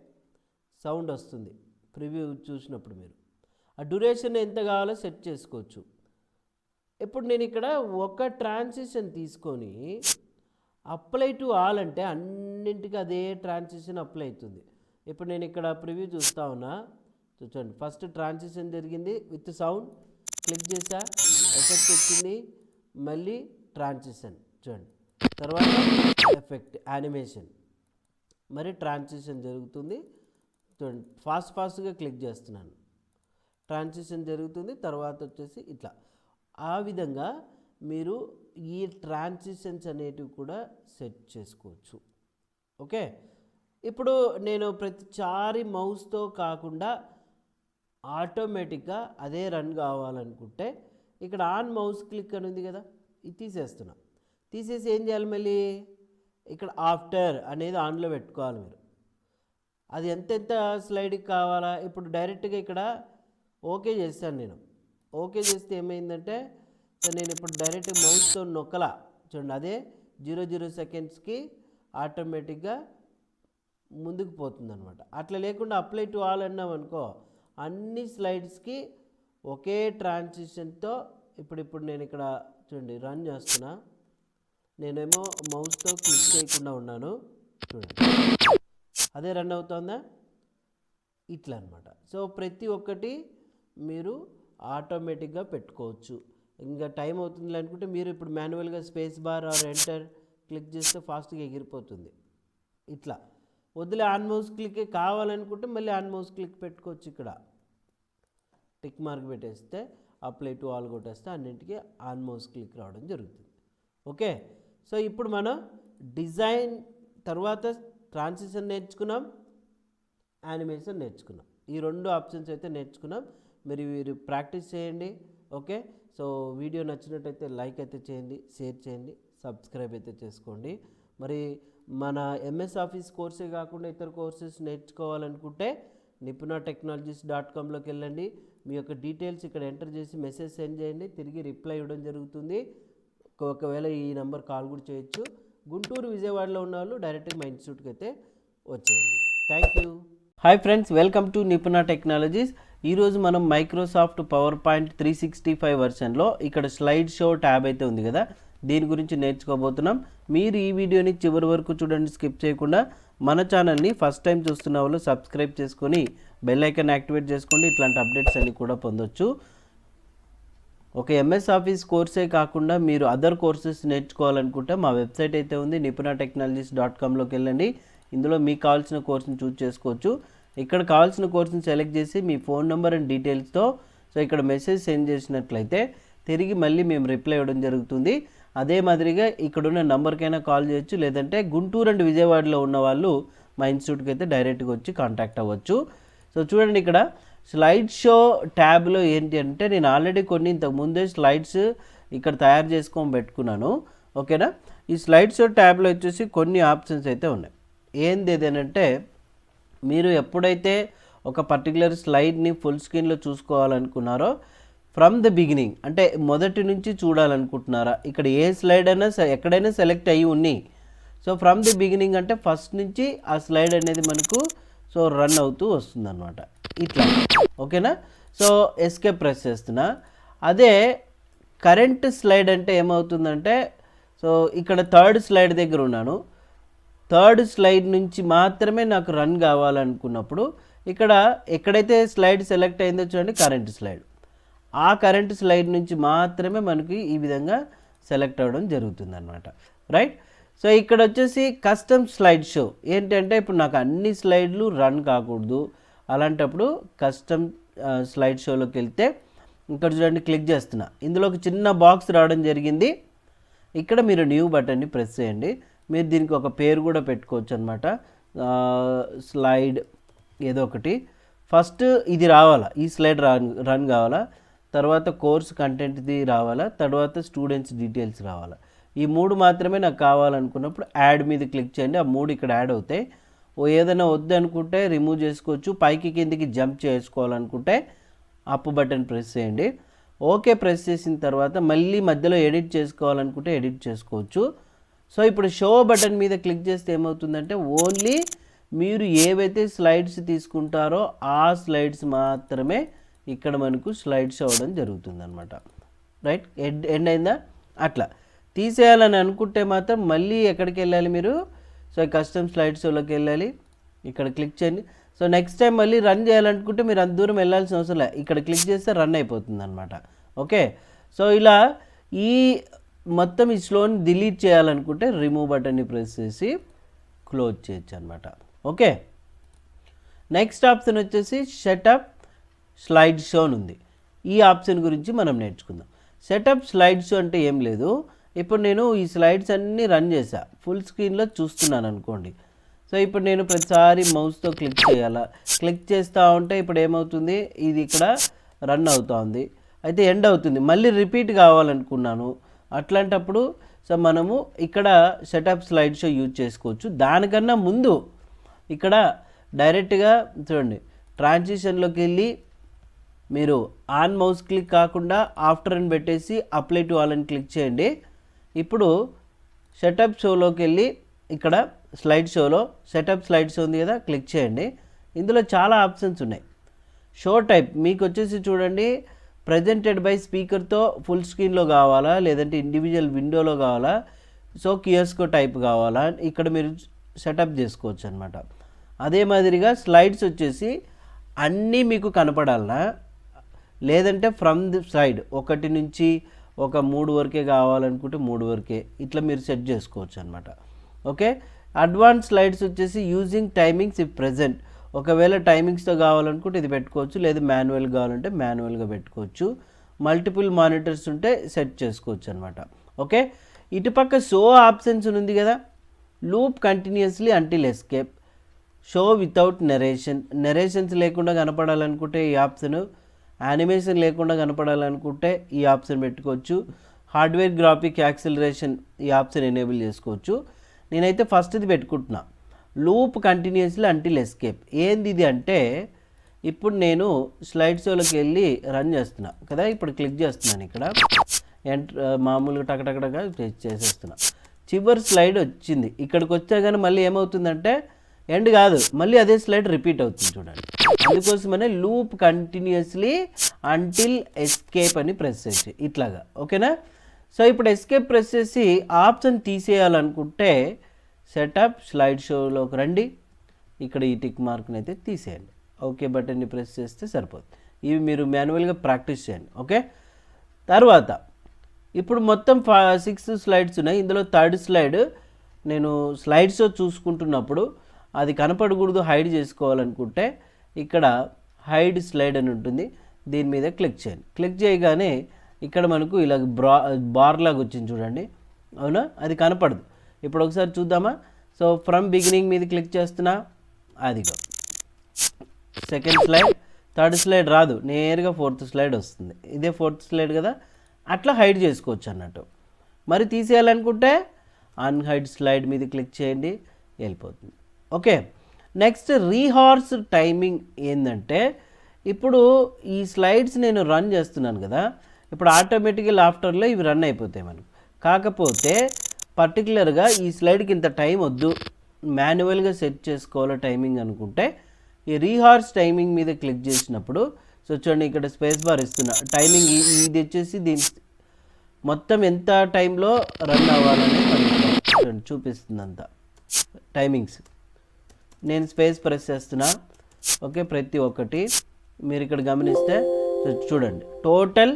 సౌండ్ వస్తుంది ప్రివ్యూ చూసినప్పుడు. మీరు ఆ డ్యూరేషన్ ఎంత కావాలో సెట్ చేసుకోవచ్చు. ఇప్పుడు నేను ఇక్కడ ఒక ట్రాన్సిషన్ తీసుకొని అప్లై టు ఆల్ అంటే అన్నింటికి అదే ట్రాన్సిషన్ అప్లై అవుతుంది. ఇప్పుడు నేను ఇక్కడ ప్రివ్యూ చూస్తా ఉన్నా, చూడండి ఫస్ట్ ట్రాన్సిషన్ జరిగింది విత్ సౌండ్, క్లిక్ చేసా ఎఫెక్ట్ వచ్చింది, మళ్ళీ ట్రాన్సిషన్ చూడండి, తర్వాత ఎఫెక్ట్ యానిమేషన్, మరి ట్రాన్సిషన్ జరుగుతుంది. చూడండి ఫాస్ట్గా క్లిక్ చేస్తున్నాను, ట్రాన్సిషన్ జరుగుతుంది. తర్వాత వచ్చేసి ఇట్లా ఆ విధంగా మీరు ఈ ట్రాన్సిషన్స్ అనేటివి కూడా సెట్ చేసుకోవచ్చు. ఓకే, ఇప్పుడు నేను ప్రతిసారి మౌస్తో కాకుండా ఆటోమేటిక్గా అదే రన్ కావాలనుకుంటే ఇక్కడ ఆన్ మౌస్ క్లిక్ అని ఉంది కదా, ఇది తీసేస్తున్నా. తీసేసి ఏం చేయాలి, మళ్ళీ ఇక్కడ ఆఫ్టర్ అనేది ఆన్లో పెట్టుకోవాలి మీరు. అది ఎంతెంత స్లైడ్కి కావాలా, ఇప్పుడు డైరెక్ట్గా ఇక్కడ ఓకే చేస్తాను నేను. ఓకే చేస్తే ఏమైందంటే నేను ఇప్పుడు డైరెక్ట్ మౌస్తో నొక్కలా, చూడండి అదే 0.0 సెకండ్స్కి ఆటోమేటిక్గా ముందుకు పోతుంది అనమాట. అట్లా లేకుండా అప్లై టు ఆల్ అన్నాం అనుకో, అన్ని స్లైడ్స్కి ఒకే ట్రాన్సిషన్తో ఇప్పుడు నేను ఇక్కడ చూడండి రన్ చేస్తున్నా. నేనేమో మౌస్తో క్లిక్ చేయకుండా ఉన్నాను, చూడండి అదే రన్ అవుతుందా, ఇట్లా అనమాట. సో ప్రతి ఒక్కటి మీరు ఆటోమేటిక్గా పెట్టుకోవచ్చు. ఇంకా టైం అవుతుంది అనుకుంటే మీరు ఇప్పుడు మాన్యువల్గా space bar or enter click చేస్తే ఫాస్ట్గా ఎగిరిపోతుంది. ఇట్లా వదిలే ఆన్ మౌస్ క్లిక్ కావాలనుకుంటే మళ్ళీ ఆన్ మౌస్ క్లిక్ పెట్టుకోవచ్చు. ఇక్కడ టిక్ మార్క్ పెట్టేస్తే అప్లై టు ఆల్ కొట్టేస్తే అన్నింటికి ఆన్ మౌస్ క్లిక్ రావడం జరుగుతుంది. ఓకే, సో ఇప్పుడు మనం డిజైన్ తర్వాత ట్రాన్సిషన్ నేర్చుకున్నాం, యానిమేషన్ నేర్చుకున్నాం. ఈ 2 ఆప్షన్స్ అయితే నేర్చుకున్నాం. మీరు ప్రాక్టీస్ చేయండి. ఓకే, సో వీడియో నచ్చినట్టయితే లైక్ అయితే చేయండి, షేర్ చేయండి, సబ్స్క్రైబ్ అయితే చేసుకోండి. మరి మన ఎంఎస్ ఆఫీస్ కోర్సే కాకుండా ఇతర కోర్సెస్ నేర్చుకోవాలనుకుంటే nipuna-technologies.comలోకి వెళ్ళండి. మీ యొక్క డీటెయిల్స్ ఇక్కడ ఎంటర్ చేసి మెసేజ్ సెండ్ చేయండి, తిరిగి రిప్లై ఇవ్వడం జరుగుతుంది. ఒకవేళ ఈ నెంబర్ కాల్ కూడా చేయొచ్చు. గుంటూరు, విజయవాడలో ఉన్న వాళ్ళు డైరెక్ట్గా మా ఇన్స్టిట్యూట్కి అయితే వచ్చేయండి. Thank you. Hi friends, welcome to Nipuna Technologies. ఈరోజు మనం మైక్రోసాఫ్ట్ పవర్ పాయింట్ 365 వర్షన్లో ఇక్కడ స్లైడ్ షో ట్యాబ్ అయితే ఉంది కదా, దీని గురించి నేర్చుకోబోతున్నాం. మీరు ఈ వీడియోని చివరి వరకు చూడండి, స్కిప్ చేయకుండా. మన ఛానల్ని ఫస్ట్ టైం చూస్తున్న వాళ్ళు సబ్స్క్రైబ్ చేసుకొని బెల్ ఐకాన్ యాక్టివేట్ చేసుకోండి. ఇట్లాంటి అప్డేట్స్ అన్ని కూడా పొందొచ్చు. ఒక ఎంఎస్ ఆఫీస్ కోర్సే కాకుండా మీరు అదర్ కోర్సెస్ నేర్చుకోవాలనుకుంటే మా వెబ్సైట్ అయితే ఉంది, nipuna-technologies.comలోకి వెళ్ళండి. ఇందులో మీకు కావాల్సిన కోర్సుని చూస్ చేసుకోవచ్చు. ఇక్కడ కావాల్సిన కోర్సుని సెలెక్ట్ చేసి మీ ఫోన్ నెంబర్ అండ్ డీటెయిల్స్తో సో ఇక్కడ మెసేజ్ సెండ్ చేసినట్లయితే తిరిగి మళ్ళీ మేము రిప్లై ఇవ్వడం జరుగుతుంది. అదే మాదిరిగా ఇక్కడున్న నెంబర్కైనా కాల్ చేయొచ్చు, లేదంటే గుంటూరు అండ్ విజయవాడలో ఉన్న వాళ్ళు మా ఇన్స్టిట్యూట్కి అయితే డైరెక్ట్గా వచ్చి కాంటాక్ట్ అవ్వచ్చు. సో చూడండి, ఇక్కడ స్లైడ్ షో ట్యాబ్లో ఏంటి అంటే నేను ఆల్రెడీ కొన్ని ఇంతకుముందే స్లైడ్స్ ఇక్కడ తయారు చేసుకొని పెట్టుకున్నాను. ఓకేనా, ఈ స్లైడ్ షో ట్యాబ్లో వచ్చేసి కొన్ని ఆప్షన్స్ అయితే ఉన్నాయి. ఏదేనంటే మీరు ఎప్పుడైతే ఒక పర్టికులర్ స్లైడ్ని ఫుల్ స్క్రీన్లో చూసుకోవాలనుకున్నారో ఫ్రమ్ ద బిగినింగ్, అంటే మొదటి నుంచి చూడాలనుకుంటున్నారా, ఇక్కడ ఏ స్లైడ్ అయినా ఎక్కడైనా సెలెక్ట్ అయ్యి ఉన్నాయి. సో ఫ్రమ్ ది బిగినింగ్ అంటే ఫస్ట్ నుంచి ఆ స్లైడ్ అనేది మనకు సో రన్ అవుతూ వస్తుందన్నమాట ఇట్లా. ఓకేనా, సో ఎస్కేప్ ప్రెస్ చేస్తున్నా. అదే కరెంట్ స్లైడ్ అంటే ఏమవుతుందంటే, సో ఇక్కడ థర్డ్ స్లైడ్ దగ్గర ఉన్నాను, థర్డ్ స్లైడ్ నుంచి మాత్రమే నాకు రన్ కావాలనుకున్నప్పుడు ఇక్కడ ఎక్కడైతే స్లైడ్ సెలెక్ట్ అయిందో చూడండి, కరెంట్ స్లైడ్, ఆ కరెంట్ స్లైడ్ నుంచి మాత్రమే మనకి ఈ విధంగా సెలెక్ట్ అవ్వడం జరుగుతుంది అనమాట. రైట్, సో ఇక్కడ వచ్చేసి కస్టమ్ స్లైడ్ షో ఏంటంటే ఇప్పుడు నాకు అన్ని స్లైడ్లు రన్ కాకూడదు. అలాంటప్పుడు కస్టమ్ స్లైడ్ షోలోకి వెళ్తే ఇక్కడ చూడండి, క్లిక్ చేస్తున్నా, ఇందులో ఒక చిన్న బాక్స్ రావడం జరిగింది. ఇక్కడ మీరు న్యూ బటన్ని ప్రెస్ చేయండి. మీరు దీనికి ఒక పేరు కూడా పెట్టుకోవచ్చు అనమాట, స్లైడ్ ఏదో ఒకటి. ఫస్ట్ ఇది రావాలా, ఈ స్లైడ్ రన్ కావాలా, తర్వాత కోర్స్ కంటెంట్ది రావాలా, తర్వాత స్టూడెంట్స్ డీటెయిల్స్ రావాలా. ఈ 3 మాత్రమే నాకు కావాలనుకున్నప్పుడు యాడ్ మీద క్లిక్ చేయండి. ఆ 3 ఇక్కడ యాడ్ అవుతాయి. ఏదైనా వద్దు అనుకుంటే రిమూవ్ చేసుకోవచ్చు. పైకి కిందికి జంప్ చేసుకోవాలనుకుంటే అప్ బటన్ ప్రెస్ చేయండి. ఓకే ప్రెస్ చేసిన తర్వాత మళ్ళీ మధ్యలో ఎడిట్ చేసుకోవాలనుకుంటే ఎడిట్ చేసుకోవచ్చు. సో ఇప్పుడు షో బటన్ మీద క్లిక్ చేస్తే ఏమవుతుందంటే ఓన్లీ మీరు ఏవైతే స్లైడ్స్ తీసుకుంటారో ఆ స్లైడ్స్ మాత్రమే ఇక్కడ మనకు స్లైడ్స్ అవ్వడం జరుగుతుంది అనమాట. రైట్, ఎండ్ అయిందా? అట్లా తీసేయాలని అనుకుంటే మాత్రం మళ్ళీ ఎక్కడికి వెళ్ళాలి మీరు? సో కస్టమ్ స్లైడ్ షోలోకి వెళ్ళాలి, ఇక్కడ క్లిక్ చేయండి. సో నెక్స్ట్ టైం మళ్ళీ రన్ చేయాలనుకుంటే మీరు అంత దూరం వెళ్ళాల్సిన అవసరం లేదు, ఇక్కడ క్లిక్ చేస్తే రన్ అయిపోతుంది అనమాట. ఓకే, సో ఇలా ఈ మొత్తం ఈ స్లోని డిలీట్ చేయాలనుకుంటే రిమూవ్ బటన్ని ప్రెస్ చేసి క్లోజ్ చేయొచ్చు అనమాట. ఓకే, నెక్స్ట్ ఆప్షన్ వచ్చేసి సెటప్ స్లైడ్ షో ఉంది. ఈ ఆప్షన్ గురించి మనం నేర్చుకుందాం. సెటప్ స్లైడ్ షో అంటే ఏం లేదు, ఇప్పుడు నేను ఈ స్లైడ్స్ అన్నీ రన్ చేసా, ఫుల్ స్క్రీన్లో చూస్తున్నాను అనుకోండి. సో ఇప్పుడు నేను ప్రతిసారి మౌస్తో క్లిక్ చేయాలా, క్లిక్ చేస్తూ ఉంటే ఇప్పుడు ఏమవుతుంది, ఇది ఇక్కడ రన్ అవుతూ ఉంది, అయితే ఎండ్ అవుతుంది, మళ్ళీ రిపీట్ కావాలనుకున్నాను. అట్లాంటప్పుడు సో మనము ఇక్కడ సెటప్ స్లైడ్ షో యూజ్ చేసుకోవచ్చు. దానికన్నా ముందు ఇక్కడ డైరెక్ట్గా చూడండి, ట్రాన్సిషన్లోకి వెళ్ళి మీరు ఆన్ మౌస్ క్లిక్ కాకుండా ఆఫ్టర్ అని పెట్టేసి అప్లై టు ఆల్ అని క్లిక్ చేయండి. ఇప్పుడు సెటప్ షోలోకి వెళ్ళి ఇక్కడ స్లైడ్ షోలో సెటప్ స్లైడ్ షో ఉంది కదా, క్లిక్ చేయండి. ఇందులో చాలా ఆప్షన్స్ ఉన్నాయి. షో టైప్ మీకు వచ్చేసి చూడండి, ప్రజెంటెడ్ బై స్పీకర్తో ఫుల్ స్క్రీన్లో కావాలా, లేదంటే ఇండివిజువల్ విండోలో కావాలా, సో కియోస్కో టైప్ కావాలా, ఇక్కడ మీరు సెటప్ చేసుకోవచ్చు అనమాట. అదే మాదిరిగా స్లైడ్స్ వచ్చేసి అన్నీ మీకు కనపడాలనా, లేదంటే ఫ్రమ్ ది సైడ్ 1 నుంచి ఒక 3 వరకే కావాలనుకుంటే 3 వరకే, ఇట్లా మీరు సెట్ చేసుకోవచ్చు అనమాట. ఓకే, అడ్వాన్స్ స్లైడ్స్ వచ్చేసి యూజింగ్ టైమింగ్స్ ఇఫ్ ప్రెజెంట్, ఒకవేళ టైమింగ్స్తో కావాలనుకుంటే ఇది పెట్టుకోవచ్చు, లేదా మాన్యువల్ కావాలంటే మాన్యువల్గా పెట్టుకోవచ్చు. మల్టిపుల్ మానిటర్స్ ఉంటే సెట్ చేసుకోవచ్చు అనమాట. ఓకే, ఇటుపక్క షో ఆప్షన్స్ ఉంది కదా, loop continuously until escape, show without narrations లేకుండా కనపడాలనుకుంటే ఈ ఆప్షన్, యానిమేషన్ లేకుండా కనపడాలనుకుంటే ఈ ఆప్షన్ పెట్టుకోవచ్చు. హార్డ్వేర్ గ్రాఫిక్ యాక్సిలరేషన్ ఈ ఆప్షన్ ఎనేబుల్ చేసుకోవచ్చు. నేనైతే ఫస్ట్ ఇది పెట్టుకుంటున్నా, లూప్ కంటిన్యూస్లీ అంటిల్ ఎస్కేప్. ఏంది ఇది అంటే, ఇప్పుడు నేను స్లైడ్ షోలోకి వెళ్ళి రన్ చేస్తున్నా కదా, ఇప్పుడు క్లిక్ చేస్తున్నాను ఇక్కడ, మామూలుగా టకటకటగా చేసేస్తున్నా. చివరి స్లైడ్ వచ్చింది, ఇక్కడికి వచ్చా కానీ మళ్ళీ ఏమవుతుందంటే ఎండ్ కాదు, మళ్ళీ అదే స్లైడ్ రిపీట్ అవుతుంది చూడండి. అందుకోసమనే లూప్ కంటిన్యూస్లీ అంటిల్ ఎస్కేప్ అని ప్రెస్ చేసి ఇట్లాగా, ఓకేనా. సో ఇప్పుడు ఎస్కేప్ ప్రెస్ చేసి ఆప్షన్ తీసేయాలనుకుంటే సెటప్ స్లైడ్ షోలోకి రండి, ఇక్కడ ఈ టిక్ మార్క్ని అయితే తీసేయండి, ఓకే బటన్ని ప్రెస్ చేస్తే సరిపోతుంది. ఇవి మీరు మాన్యువల్గా ప్రాక్టీస్ చేయండి, ఓకే. తర్వాత ఇప్పుడు మొత్తం 6 స్లైడ్స్ ఉన్నాయి. ఇందులో థర్డ్ స్లైడ్ నేను స్లైడ్ షో చూసుకుంటున్నప్పుడు అది కనపడకూడదు, హైడ్ చేసుకోవాలనుకుంటే ఇక్కడ హైడ్ స్లైడ్ అని ఉంటుంది, దీని మీద క్లిక్ చేయండి. క్లిక్ చేయగానే ఇక్కడ మనకు ఇలా బార్ లాగా వచ్చింది చూడండి, అవునా, అది కనపడదు. ఇప్పుడు ఒకసారి చూద్దామా. సో ఫ్రమ్ బిగినింగ్ మీద క్లిక్ చేస్తున్నా, అదిగో సెకండ్ స్లైడ్, థర్డ్ స్లైడ్ రాదు, నేరుగా ఫోర్త్ స్లైడ్ వస్తుంది. ఇదే ఫోర్త్ స్లైడ్ కదా, అట్లా హైడ్ చేసుకోవచ్చు అన్నట్టు. మరి తీసేయాలనుకుంటే అన్హైడ్ స్లైడ్ మీద క్లిక్ చేయండి, వెళ్ళిపోతుంది, ఓకే. నెక్స్ట్ రీహార్స్ టైమింగ్ ఏంటంటే, ఇప్పుడు ఈ స్లైడ్స్ నేను రన్ చేస్తున్నాను కదా, ఇప్పుడు ఆటోమేటిక్గా ఆఫ్టర్లో ఇవి రన్ అయిపోతాయి మనకు. కాకపోతే పర్టికులర్గా ఈ స్లైడ్కి ఇంత టైం వద్దు, మాన్యువల్గా సెట్ చేసుకోవాలి టైమింగ్ అనుకుంటే ఈ రీహార్స్ టైమింగ్ మీద క్లిక్ చేసినప్పుడు, సో చూడండి ఇక్కడ స్పేస్ బార్ ఇస్తున్నా, టైమింగ్ ఇది వచ్చేసి దీని మొత్తం ఎంత టైంలో రన్ అవ్వాలని చూడండి చూపిస్తుంది అంతా టైమింగ్స్. నేను స్పేస్ ప్రెస్ చేస్తున్నా, ఓకే. ప్రతి ఒక్కటి మీరు ఇక్కడ గమనిస్తే చూడండి టోటల్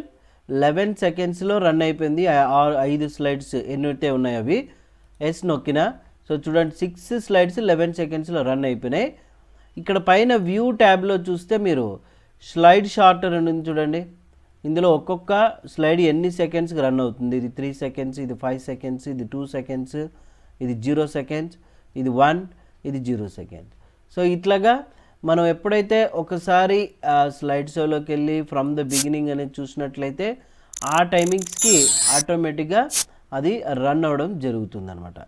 11 సెకండ్స్లో రన్ అయిపోయింది. 5 స్లైడ్స్ ఎన్నైతే ఉన్నాయో అవి ఎస్ నొక్కినా, సో చూడండి 6 స్లైడ్స్ 11 సెకండ్స్లో రన్ అయిపోయినాయి. ఇక్కడ పైన వ్యూ ట్యాబ్లో చూస్తే మీరు స్లైడ్ షార్టర్ అని ఉంది చూడండి, ఇందులో ఒక్కొక్క స్లైడ్ ఎన్ని సెకండ్స్కి రన్ అవుతుంది. ఇది 3 సెకండ్స్, ఇది 5 సెకండ్స్, ఇది 2 సెకండ్స్, ఇది 0 సెకండ్స్, ఇది 1, ఇది 0 సెకండ్స్. సో ఇట్లాగా మనం ఎప్పుడైతే ఒకసారి స్లైడ్ షోలోకి వెళ్ళి ఫ్రమ్ ద బిగినింగ్ అనేది చూసినట్లయితే ఆ టైమింగ్స్కి ఆటోమేటిక్గా అది రన్ అవ్వడం జరుగుతుంది అనమాట.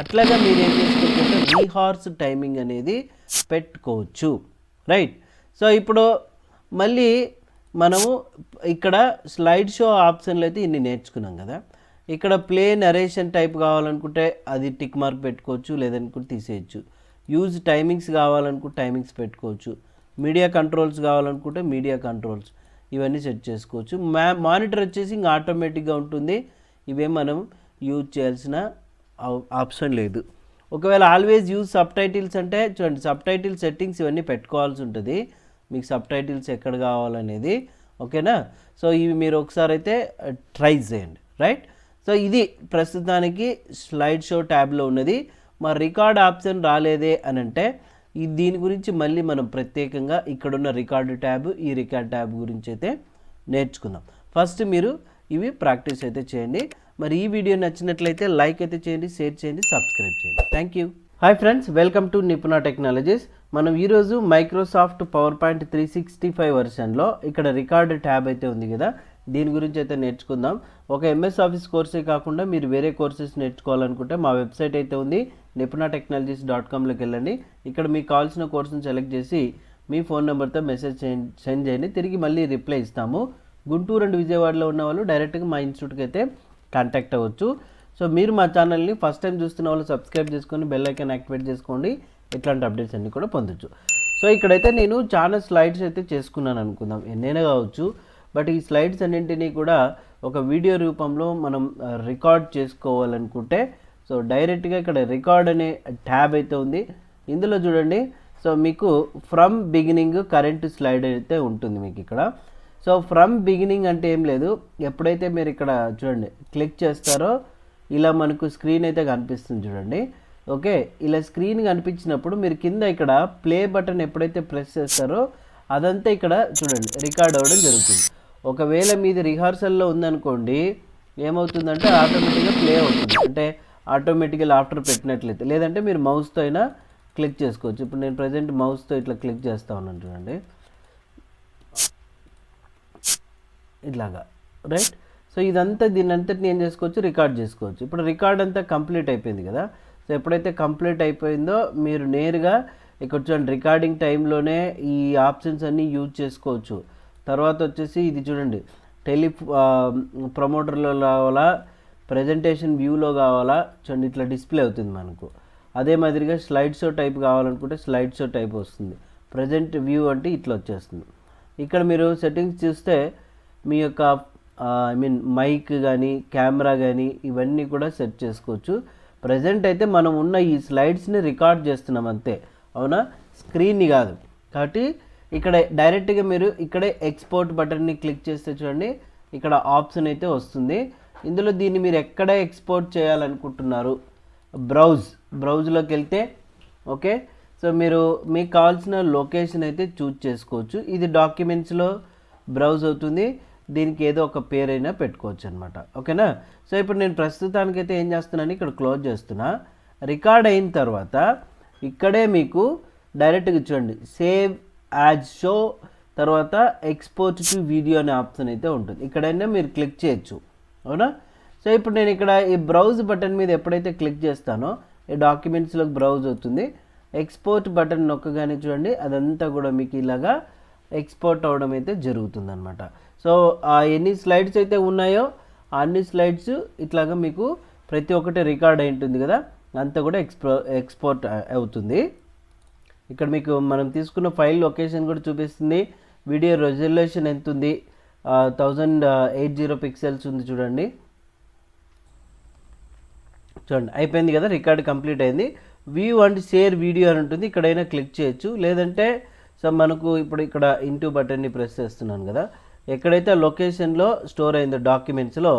అట్లాగా మీరు ఏం చేసుకోవచ్చు, రీహార్స్ టైమింగ్ అనేది పెట్టుకోవచ్చు, రైట్. సో ఇప్పుడు మళ్ళీ మనము ఇక్కడ స్లైడ్ షో ఆప్షన్లో అయితే ఇన్ని నేర్చుకున్నాం కదా, ఇక్కడ ప్లే నరేషన్ టైప్ కావాలనుకుంటే అది టిక్ మార్క్ పెట్టుకోవచ్చు, లేదనుకుంటే తీసేయచ్చు. యూజ్ టైమింగ్స్ కావాలనుకుంటే టైమింగ్స్ పెట్టుకోవచ్చు, మీడియా కంట్రోల్స్ కావాలనుకుంటే మీడియా కంట్రోల్స్, ఇవన్నీ సెట్ చేసుకోవచ్చు. మానిటర్ వచ్చేసి ఇంకా ఆటోమేటిక్గా ఉంటుంది, ఇవే మనం యూజ్ చేయాల్సిన ఆప్షన్ లేదు. ఒకవేళ ఆల్వేస్ యూజ్ సబ్ టైటిల్స్ అంటే చూడండి, సబ్ టైటిల్ సెట్టింగ్స్ ఇవన్నీ పెట్టుకోవాల్సి ఉంటుంది, మీకు సబ్ టైటిల్స్ ఎక్కడ కావాలనేది, ఓకేనా. సో ఇవి మీరు ఒకసారి అయితే ట్రై చేయండి, రైట్. సో ఇది ప్రస్తుతానికి స్లైడ్ షో ట్యాబ్లో ఉన్నది. మరి రికార్డ్ ఆప్షన్ రాలేదే అని అంటే దీని గురించి మళ్ళీ మనం ప్రత్యేకంగా ఇక్కడున్న రికార్డు ట్యాబ్, ఈ రికార్డ్ ట్యాబ్ గురించి అయితే నేర్చుకుందాం. ఫస్ట్ మీరు ఇవి ప్రాక్టీస్ అయితే చేయండి. మరి ఈ వీడియో నచ్చినట్లయితే లైక్ అయితే చేయండి, షేర్ చేయండి, సబ్స్క్రైబ్ చేయండి. Thank you. Hi friends, welcome to Nipuna Technologies. మనం ఈరోజు మైక్రోసాఫ్ట్ పవర్ పాయింట్ 365 వర్షన్లో ఇక్కడ రికార్డ్ ట్యాబ్ అయితే ఉంది కదా, దీని గురించి అయితే నేర్చుకుందాం. ఒక ఎంఎస్ ఆఫీస్ కోర్సే కాకుండా మీరు వేరే కోర్సెస్ నేర్చుకోవాలనుకుంటే మా వెబ్సైట్ అయితే ఉంది, nipuna-technologies.comలోకి వెళ్ళండి. ఇక్కడ మీకు కావాల్సిన కోర్సును సెలెక్ట్ చేసి మీ ఫోన్ నెంబర్తో మెసేజ్ సెండ్ చేయండి, తిరిగి మళ్ళీ రిప్లై ఇస్తాము. గుంటూరు అండ్ విజయవాడలో ఉన్న వాళ్ళు డైరెక్ట్గా మా ఇన్స్టిట్యూట్కి అయితే కాంటాక్ట్ అవ్వచ్చు. సో మీరు మా ఛానల్ని ఫస్ట్ టైం చూస్తున్న వాళ్ళు సబ్స్క్రైబ్ చేసుకొని బెల్ ఐకాన్ యాక్టివేట్ చేసుకోండి, ఇట్లాంటి అప్డేట్స్ అన్నీ కూడా పొందొచ్చు. సో ఇక్కడైతే నేను చాలా స్లైడ్స్ అయితే చేసుకున్నాను అనుకుందాం, ఎన్నైనా కావచ్చు. బట్ ఈ స్లైడ్స్ అన్నింటినీ కూడా ఒక వీడియో రూపంలో మనం రికార్డ్ చేసుకోవాలనుకుంటే సో డైరెక్ట్గా ఇక్కడ రికార్డ్ అనే ట్యాబ్ అయితే ఉంది, ఇందులో చూడండి. సో మీకు ఫ్రమ్ బిగినింగ్ కరెంట్ స్లైడ్ అయితే ఉంటుంది మీకు ఇక్కడ. సో ఫ్రమ్ బిగినింగ్ అంటే ఏం లేదు, ఎప్పుడైతే మీరు ఇక్కడ చూడండి క్లిక్ చేస్తారో ఇలా మనకు స్క్రీన్ అయితే కనిపిస్తుంది చూడండి, ఓకే. ఇలా స్క్రీన్ కనిపించినప్పుడు మీరు కింద ఇక్కడ ప్లే బటన్ ఎప్పుడైతే ప్రెస్ చేస్తారో అదంతా ఇక్కడ చూడండి రికార్డ్ అవ్వడం జరుగుతుంది. ఒకవేళ మీది రిహార్సల్లో ఉందనుకోండి ఏమవుతుందంటే ఆటోమేటిక్గా ప్లే అవుతుంది, అంటే ఆటోమేటిక్గా ఆఫ్టర్ పెట్టినట్లయితే, లేదంటే మీరు మౌస్తో అయినా క్లిక్ చేసుకోవచ్చు. ఇప్పుడు నేను ప్రజెంట్ మౌస్తో ఇట్లా క్లిక్ చేస్తూ ఉన్నాను చూడండి, ఇట్లాగా, రైట్. సో ఇదంతా దీని అంతటిని ఏం చేసుకోవచ్చు, రికార్డ్ చేసుకోవచ్చు. ఇప్పుడు రికార్డ్ అంతా కంప్లీట్ అయిపోయింది కదా. సో ఎప్పుడైతే కంప్లీట్ అయిపోయిందో మీరు నేరుగా ఇక్కడ చూడండి రికార్డింగ్ టైంలోనే ఈ ఆప్షన్స్ అన్నీ యూజ్ చేసుకోవచ్చు. తర్వాత వచ్చేసి ఇది చూడండి ప్రమోటర్లో కావాలా, ప్రజెంటేషన్ వ్యూలో కావాలా, చూడండి ఇట్లా డిస్ప్లే అవుతుంది మనకు. అదే మాదిరిగా స్లైడ్ షో టైప్ కావాలనుకుంటే స్లైడ్ షో టైప్ వస్తుంది. ప్రజెంట్ వ్యూ అంటే ఇట్లా వచ్చేస్తుంది. ఇక్కడ మీరు సెట్టింగ్స్ చూస్తే మీ యొక్క మైక్ కానీ కెమెరా కానీ ఇవన్నీ కూడా సెట్ చేసుకోవచ్చు. ప్రజెంట్ అయితే మనం ఉన్న ఈ స్లైడ్స్ని రికార్డ్ చేస్తున్నాం అంతే, అవునా, స్క్రీన్ని కాదు. కాబట్టి ఇక్కడ డైరెక్ట్గా మీరు ఇక్కడే ఎక్స్పోర్ట్ బటన్ని క్లిక్ చేస్తే చూడండి ఇక్కడ ఆప్షన్ అయితే వస్తుంది. ఇందులో దీన్ని మీరు ఎక్కడ ఎక్స్పోర్ట్ చేయాలనుకుంటున్నారు, బ్రౌజ్లోకి వెళ్తే ఓకే. సో మీరు మీకు కావాల్సిన లొకేషన్ అయితే చూజ్ చేసుకోవచ్చు. ఇది డాక్యుమెంట్స్లో బ్రౌజ్ అవుతుంది, దీనికి ఏదో ఒక పేరైనా పెట్టుకోవచ్చు అనమాట, ఓకేనా. సో ఇప్పుడు నేను ప్రస్తుతానికైతే ఏం చేస్తున్నాను, ఇక్కడ క్లోజ్ చేస్తున్నా. రికార్డ్ అయిన తర్వాత ఇక్కడే మీకు డైరెక్ట్గా చూడండి సేవ్ యాజ్ షో, తర్వాత ఎక్స్పోర్ట్ టు వీడియో అనే ఆప్షన్ అయితే ఉంటుంది. ఇక్కడైనా మీరు క్లిక్ చేయొచ్చు, అవునా. సో ఇప్పుడు నేను ఇక్కడ ఈ బ్రౌజ్ బటన్ మీద ఎప్పుడైతే క్లిక్ చేస్తానో ఈ డాక్యుమెంట్స్లోకి బ్రౌజ్ అవుతుంది. ఎక్స్పోర్ట్ బటన్ నొక్కగానే చూడండి అదంతా కూడా మీకు ఇలాగా ఎక్స్పోర్ట్ అవ్వడం అయితే జరుగుతుంది అనమాట. సో ఎన్ని స్లైడ్స్ అయితే ఉన్నాయో అన్ని స్లైడ్స్ ఇట్లాగా మీకు ప్రతి ఒక్కటి రికార్డ్ అయి ఉంటుంది కదా, అంతా కూడా ఎక్స్పోర్ట్ అవుతుంది. ఇక్కడ మీకు మనం తీసుకున్న ఫైల్ లొకేషన్ కూడా చూపిస్తుంది. వీడియో రెజల్యూషన్ ఎంత ఉంది, 1080 పిక్సెల్స్ ఉంది చూడండి. చూడండి అయిపోయింది కదా, రికార్డ్ కంప్లీట్ అయింది. వ్యూ అండ్ షేర్ వీడియో అని ఉంటుంది, ఇక్కడైనా క్లిక్ చేయొచ్చు. లేదంటే సో మనకు ఇప్పుడు ఇక్కడ ఇంటూ బటన్ని ప్రెస్ చేస్తున్నాను కదా, ఎక్కడైతే లొకేషన్లో స్టోర్ అయిందో డాక్యుమెంట్స్లో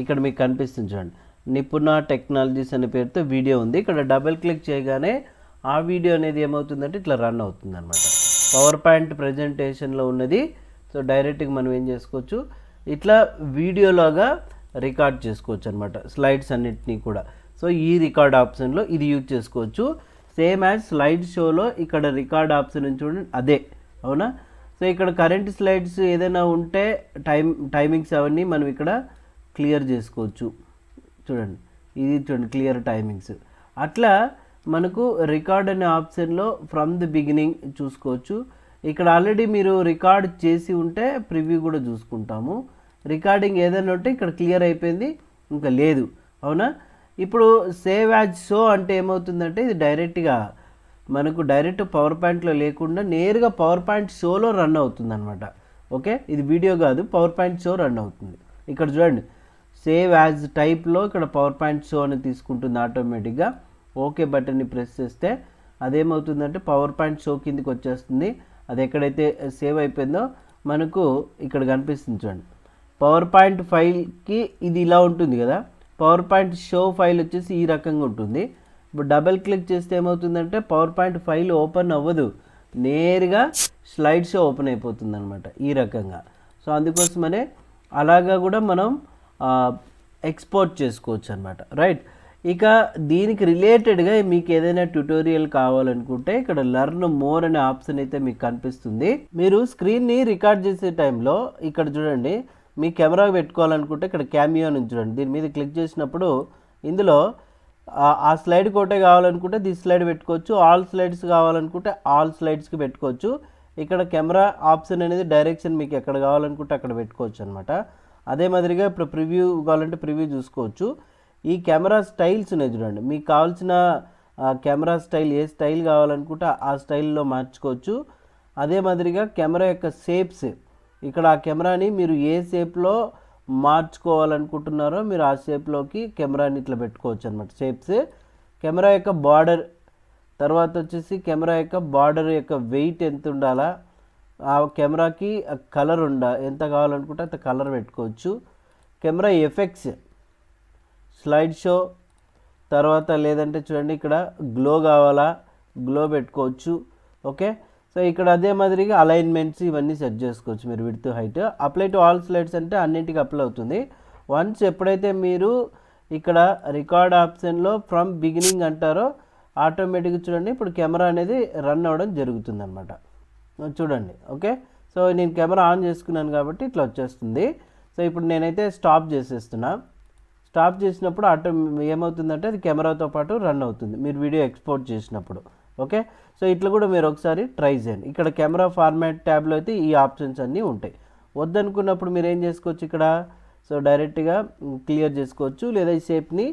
ఇక్కడ మీకు కనిపిస్తుంది చూడండి నిపుణ టెక్నాలజీస్ అనే పేరుతో వీడియో ఉంది. ఇక్కడ డబుల్ క్లిక్ చేయగానే ఆ వీడియో అనేది ఏమవుతుందంటే ఇట్లా రన్ అవుతుంది అనమాట. పవర్ పాయింట్ ప్రజెంటేషన్లో ఉన్నది. సో డైరెక్ట్గా మనం ఏం చేసుకోవచ్చు, ఇట్లా వీడియోలాగా రికార్డ్ చేసుకోవచ్చు అనమాట స్లైడ్స్ అన్నిటినీ కూడా. సో ఈ రికార్డ్ ఆప్షన్లో ఇది యూజ్ చేసుకోవచ్చు. సేమ్ యాజ్ స్లైడ్ షోలో ఇక్కడ రికార్డ్ ఆప్షన్ చూడండి అదే, అవునా. సో ఇక్కడ కరెంట్ స్లైడ్స్ ఏదైనా ఉంటే టైమింగ్స్ అవన్నీ మనం ఇక్కడ క్లియర్ చేసుకోవచ్చు. చూడండి ఇది చూడండి క్లియర్ టైమింగ్స్. అట్లా మనకు రికార్డ్ అనే ఆప్షన్లో ఫ్రమ్ ది బిగినింగ్ చూసుకోవచ్చు. ఇక్కడ ఆల్రెడీ మీరు రికార్డ్ చేసి ఉంటే ప్రివ్యూ కూడా చూసుకుంటాము. రికార్డింగ్ ఏదైనా ఉంటే ఇక్కడ క్లియర్ అయిపోయింది, ఇంకా లేదు, అవునా. ఇప్పుడు సేవ్ యాజ్ షో అంటే ఏమవుతుందంటే ఇది డైరెక్ట్గా మనకు డైరెక్ట్ పవర్ పాయింట్లో లేకుండా నేరుగా పవర్ పాయింట్ షోలో రన్ అవుతుంది అనమాట. ఓకే, ఇది వీడియో కాదు, పవర్ పాయింట్ షో రన్ అవుతుంది. ఇక్కడ చూడండి సేవ్ యాజ్ టైప్లో ఇక్కడ పవర్ పాయింట్ షో అని తీసుకుంటుంది ఆటోమేటిక్గా. ఓకే బటన్ని ప్రెస్ చేస్తే అదేమవుతుందంటే పవర్ పాయింట్ షో కిందకి వచ్చేస్తుంది. అది ఎక్కడైతే సేవ్ అయిపోయిందో మనకు ఇక్కడ కనిపిస్తుంది చూడండి. పవర్ పాయింట్ ఫైల్కి ఇది ఇలా ఉంటుంది కదా, పవర్ పాయింట్ షో ఫైల్ వచ్చేసి ఈ రకంగా ఉంటుంది. ఇప్పుడు డబల్ క్లిక్ చేస్తే ఏమవుతుందంటే పవర్ పాయింట్ ఫైల్ ఓపెన్ అవ్వదు, నేరుగా స్లైడ్ షో ఓపెన్ అయిపోతుంది అనమాట ఈ రకంగా. సో అందుకోసమనే అలాగా కూడా మనం ఎక్స్పోర్ట్ చేసుకోవచ్చు అనమాట, రైట్. ఇక దీనికి రిలేటెడ్గా మీకు ఏదైనా ట్యుటోరియల్ కావాలనుకుంటే ఇక్కడ లెర్న్ మోర్ అనే ఆప్షన్ అయితే మీకు కనిపిస్తుంది. మీరు స్క్రీన్ని రికార్డ్ చేసే టైంలో ఇక్కడ చూడండి మీ కెమెరా పెట్టుకోవాలనుకుంటే ఇక్కడ క్యామియో అని చూడండి, దీని మీద క్లిక్ చేసినప్పుడు ఇందులో ఆ స్లైడ్ కోటే కావాలనుకుంటే దిస్ స్లైడ్ పెట్టుకోవచ్చు, ఆల్ స్లైడ్స్ కావాలనుకుంటే ఆల్ స్లైడ్స్కి పెట్టుకోవచ్చు. ఇక్కడ కెమెరా ఆప్షన్ అనేది డైరెక్షన్ మీకు ఎక్కడ కావాలనుకుంటే అక్కడ పెట్టుకోవచ్చు అనమాట. అదే మాదిరిగా ఇప్పుడు ప్రివ్యూ కావాలంటే ప్రివ్యూ చూసుకోవచ్చు. ఈ కెమెరా స్టైల్స్ ఉన్నాయి చూడండి, మీకు కావాల్సిన కెమెరా స్టైల్ ఏ స్టైల్ కావాలనుకుంటే ఆ స్టైల్లో మార్చుకోవచ్చు. అదే మాదిరిగా కెమెరా యొక్క షేప్స్, ఇక్కడ ఆ కెమెరాని మీరు ఏ షేప్లో మార్చుకోవాలనుకుంటున్నారో మీరు ఆ షేప్లోకి కెమెరాని ఇట్లా పెట్టుకోవచ్చు అనమాట షేప్స్. కెమెరా యొక్క బార్డర్, తర్వాత వచ్చేసి కెమెరా యొక్క బార్డర్ యొక్క వెయిట్ ఎంత ఉండాలా, ఆ కెమెరాకి కలర్ ఎంత కావాలనుకుంటే అంత కలర్ పెట్టుకోవచ్చు. కెమెరా ఎఫెక్ట్స్, స్లైడ్ షో, తర్వాత లేదంటే చూడండి ఇక్కడ గ్లో కావాలా గ్లో పెట్టుకోవచ్చు. ఓకే, సో ఇక్కడ అదే మాదిరిగా అలైన్మెంట్స్ ఇవన్నీ సెట్ చేసుకోవచ్చు మీరు width height. Apply to all slides అంటే అన్నింటికి అప్లై అవుతుంది. వన్స్ ఎప్పుడైతే మీరు ఇక్కడ రికార్డ్ ఆప్షన్లో ఫ్రమ్ బిగినింగ్ అంటారో ఆటోమేటిక్గా చూడండి ఇప్పుడు కెమెరా అనేది రన్ అవ్వడం జరుగుతుంది అనమాట. చూడండి. ఓకే, సో నేను కెమెరా ఆన్ చేసుకున్నాను కాబట్టి ఇట్లా వచ్చేస్తుంది. సో ఇప్పుడు నేనైతే స్టాప్ చేసేస్తున్నా. స్టాప్ చేసినప్పుడు ఏమవుతుందంటే అది కెమెరాతో పాటు రన్ అవుతుంది మీరు వీడియో ఎక్స్పోర్ట్ చేసినప్పుడు. ఓకే, సో ఇట్లా కూడా మీరు ఒకసారి ట్రై చేయండి. ఇక్కడ కెమెరా ఫార్మాట్ ట్యాబ్లో అయితే ఈ ఆప్షన్స్ అన్నీ ఉంటాయి. వద్దనుకున్నప్పుడు మీరు ఏం చేసుకోవచ్చు ఇక్కడ, సో డైరెక్ట్గా క్లియర్ చేసుకోవచ్చు లేదా ఈ షేప్ని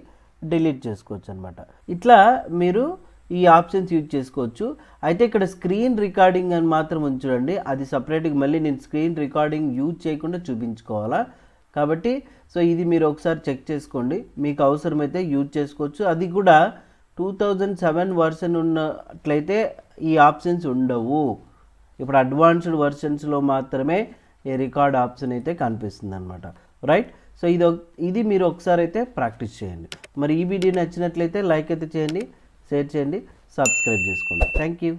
డిలీట్ చేసుకోవచ్చు అనమాట. ఇట్లా మీరు ఈ ఆప్షన్స్ యూజ్ చేసుకోవచ్చు. అయితే ఇక్కడ స్క్రీన్ రికార్డింగ్ అని మాత్రం ఉంచండి, అది సపరేట్గా మళ్ళీ నేను స్క్రీన్ రికార్డింగ్ యూజ్ చేయకుండా చూపించుకోవాలా. కాబట్టి సో ఇది మీరు ఒకసారి చెక్ చేసుకోండి, మీకు అవసరమైతే యూజ్ చేసుకోవచ్చు. అది కూడా 2007 వర్షన్ ఉన్నట్లయితే ఈ ఆప్షన్స్ ఉండవు. ఇప్పుడు అడ్వాన్స్డ్ వర్షన్స్లో మాత్రమే ఈ రికార్డ్ ఆప్షన్ అయితే కనిపిస్తుంది అనమాట. రైట్, సో ఇది మీరు ఒకసారి అయితే ప్రాక్టీస్ చేయండి. మరి ఈ వీడియో నచ్చినట్లయితే లైక్ అయితే చేయండి, షేర్ చేయండి, సబ్స్క్రైబ్ చేసుకోండి. Thank you.